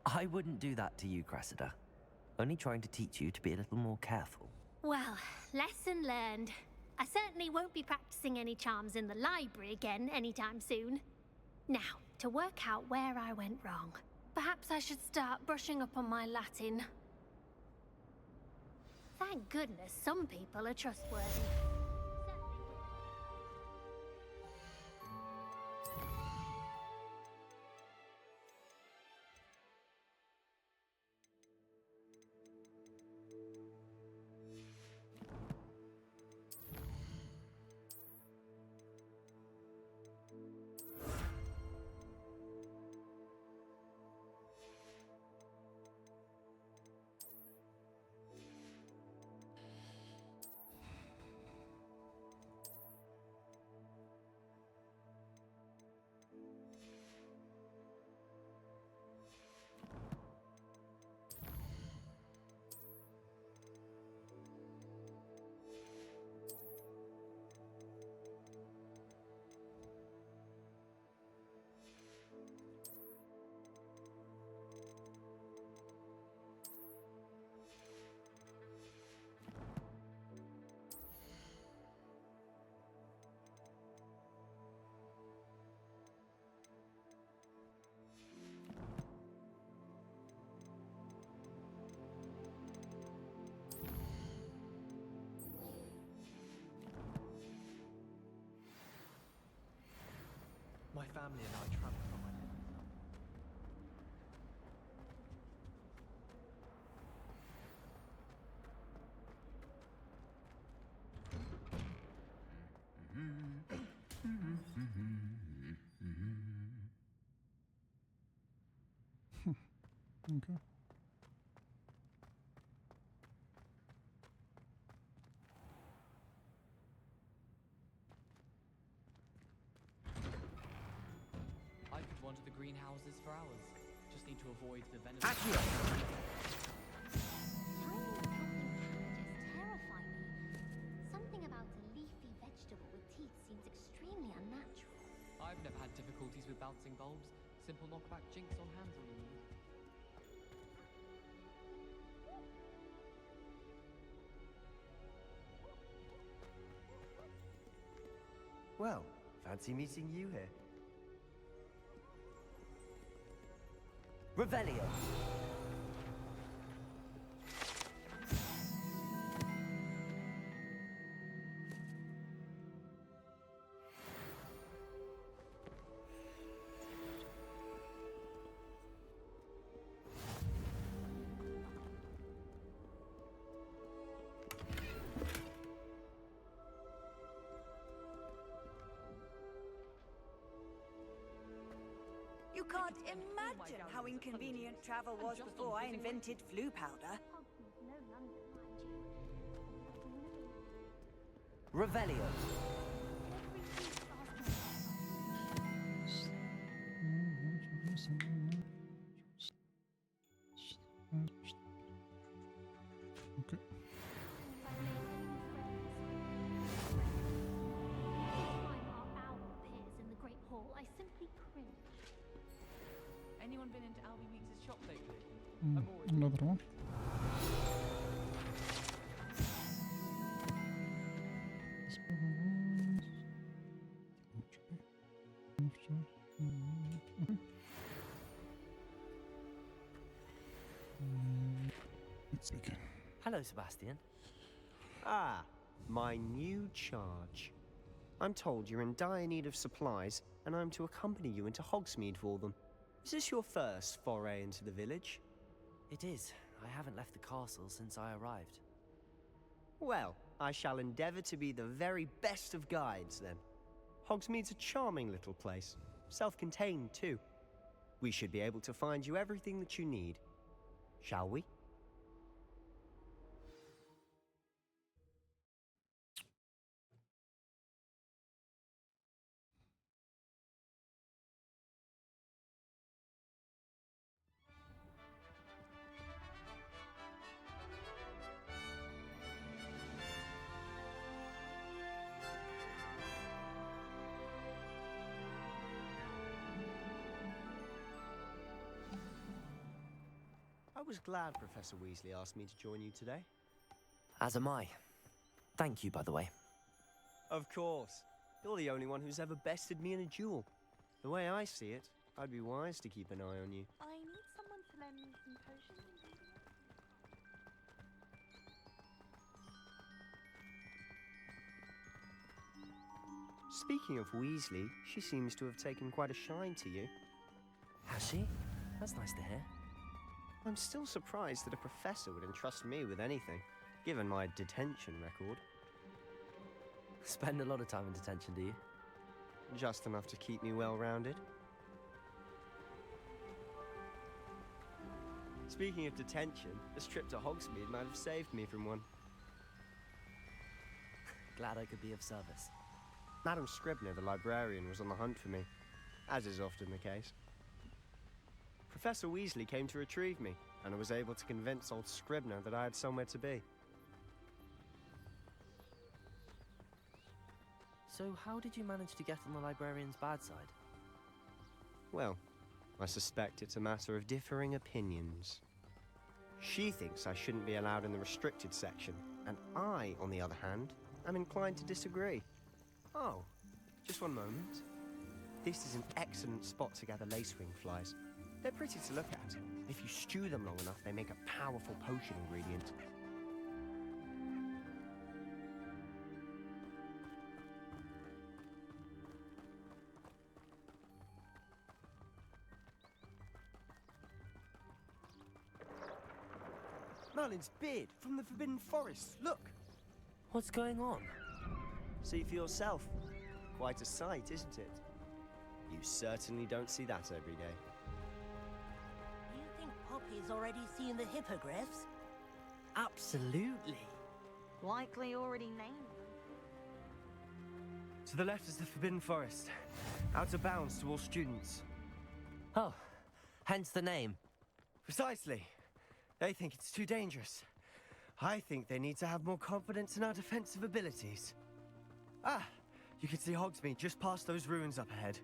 I wouldn't do that to you, Cressida. Only trying to teach you to be a little more careful. Well, lesson learned. I certainly won't be practicing any charms in the library again anytime soon. Now, to work out where I went wrong. Perhaps I should start brushing up on my Latin. Thank goodness some people are trustworthy. family and I traveled from my Okay. I could wander the greenhouses for hours. Just need to avoid the venom. Accio! Terrify me. Something about a leafy vegetable with teeth seems extremely unnatural. I've never had difficulties with bouncing bulbs. Simple knockback jinx on hands all you need. Well, fancy meeting you here. Revelio. You can't imagine how inconvenient travel was before I invented flu powder. Revelio. Okay. In the Great Hall, I simply cringe. Anyone been into Albie Weeks' shop lately? Another one. Let's begin. Hello, Sebastian. Ah, my new charge. I'm told you're in dire need of supplies, and I'm to accompany you into Hogsmeade for them. Is this your first foray into the village? It is. I haven't left the castle since I arrived. Well, I shall endeavour to be the very best of guides, then. Hogsmeade's a charming little place. Self-contained, too. We should be able to find you everything that you need. Shall we? I was glad Professor Weasley asked me to join you today. As am I. Thank you, by the way. Of course. You're the only one who's ever bested me in a duel. The way I see it, I'd be wise to keep an eye on you. I need someone to lend me some potions. Speaking of Weasley, she seems to have taken quite a shine to you. Has she? That's nice to hear. I'm still surprised that a professor would entrust me with anything, given my detention record. Spend a lot of time in detention, do you? Just enough to keep me well-rounded. Speaking of detention, this trip to Hogsmeade might have saved me from one. Glad I could be of service. Madam Scribner, the librarian, was on the hunt for me, as is often the case. Professor Weasley came to retrieve me, and I was able to convince old Scribner that I had somewhere to be. So how did you manage to get on the librarian's bad side? Well, I suspect it's a matter of differing opinions. She thinks I shouldn't be allowed in the restricted section, and I, on the other hand, am inclined to disagree. Oh, just one moment. This is an excellent spot to gather lacewing flies. They're pretty to look at. If you stew them long enough, they make a powerful potion ingredient. Merlin's beard from the Forbidden Forest. Look. What's going on? See for yourself. Quite a sight, isn't it? You certainly don't see that every day. You think Poppy's already seen the hippogriffs? Absolutely. Likely already named. To the left is the Forbidden Forest. Out of bounds to all students. Oh, hence the name. Precisely. They think it's too dangerous. I think they need to have more confidence in our defensive abilities. Ah, you can see Hogsmeade just past those ruins up ahead.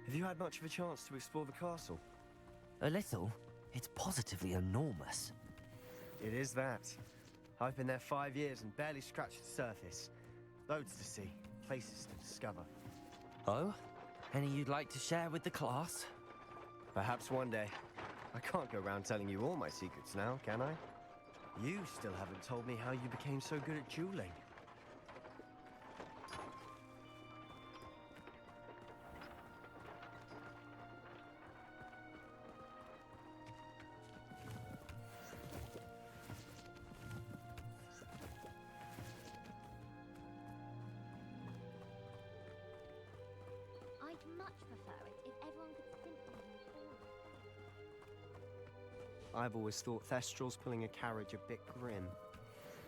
Have you had much of a chance to explore the castle? A little. It's positively enormous. It is that. I've been there 5 years and barely scratched the surface. Loads to see, places to discover. Oh? Any you'd like to share with the class? Perhaps one day. I can't go around telling you all my secrets now, can I? You still haven't told me how you became so good at dueling. I'd much prefer it if everyone could simply move forward. I've always thought Thestral's pulling a carriage a bit grim.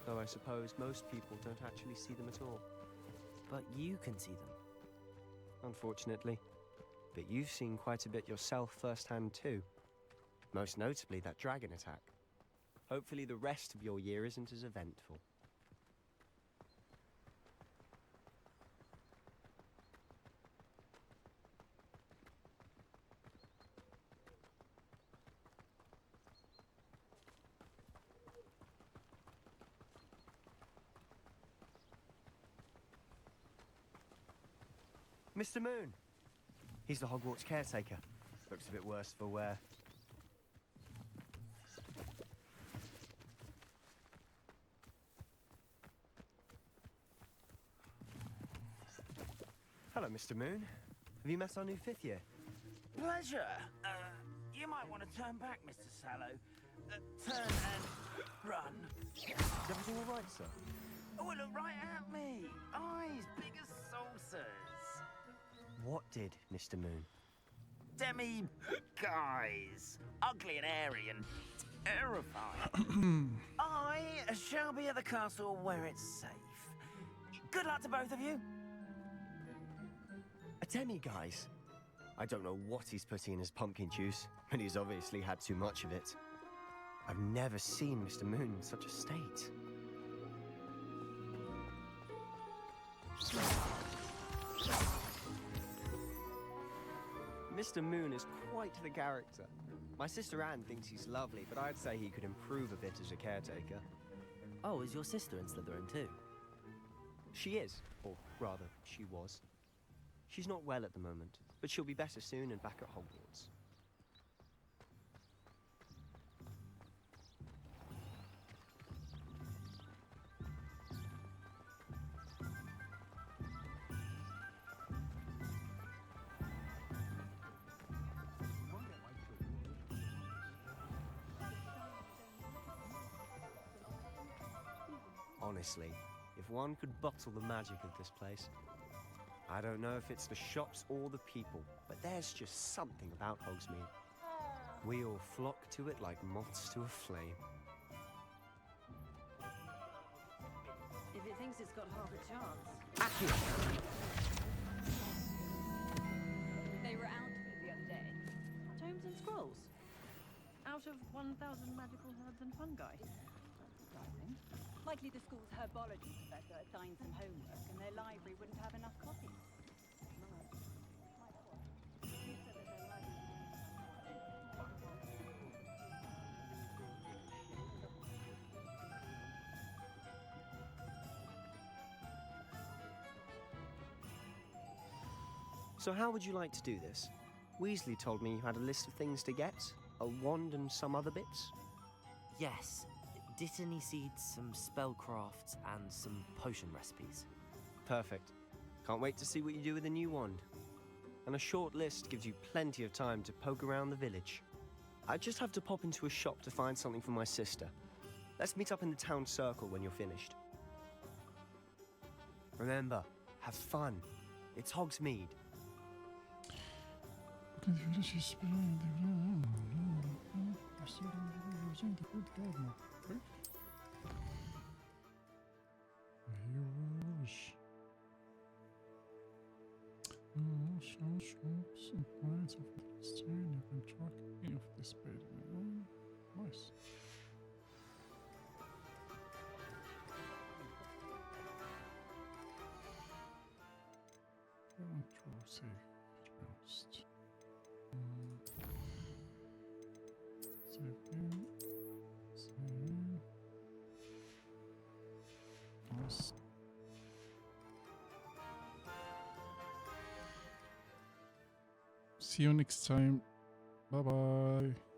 Though I suppose most people don't actually see them at all. But you can see them. Unfortunately. But you've seen quite a bit yourself firsthand too. Most notably that dragon attack. Hopefully the rest of your year isn't as eventful. Mr. Moon. He's the Hogwarts caretaker. Looks a bit worse for wear. Hello, Mr. Moon. Have you met our new 5th year? Pleasure. You might want to turn back, Mr. Sallow. Turn and run. Is everything all right, sir? Oh, look right at me. Eyes big as saucers. What did, Mr. Moon? Demi guys. Ugly and airy and terrifying. I shall be at the castle where it's safe. Good luck to both of you. A demi-guise? I don't know what he's putting in his pumpkin juice, but he's obviously had too much of it. I've never seen Mr. Moon in such a state. Mr. Moon is quite the character. My sister Anne thinks he's lovely, but I'd say he could improve a bit as a caretaker. Oh, is your sister in Slytherin too? She is, or rather, she was. She's not well at the moment, but she'll be better soon and back at Hogwarts. Honestly, if one could bottle the magic of this place. I don't know if it's the shops or the people, but there's just something about Hogsmeade. We all flock to it like moths to a flame. If it thinks it's got half a chance. Accurate! They were out the other day. Tomes and scrolls. Out of 1,000 magical herbs and fungi. That's surprising. Likely the school's herbology professor assigned some homework and their library wouldn't have enough copies. So how would you like to do this? Weasley told me you had a list of things to get, a wand and some other bits. Yes. Dittany seeds, some spellcrafts, and some potion recipes. Perfect. Can't wait to see what you do with the new wand. and a short list gives you plenty of time to poke around the village. I just have to pop into a shop to find something for my sister. Let's meet up in the town circle when you're finished. Remember, have fun. It's Hogsmeade. Nice. I want to say, to be honest. Save game. Save. Nice. See you next time. Bye bye.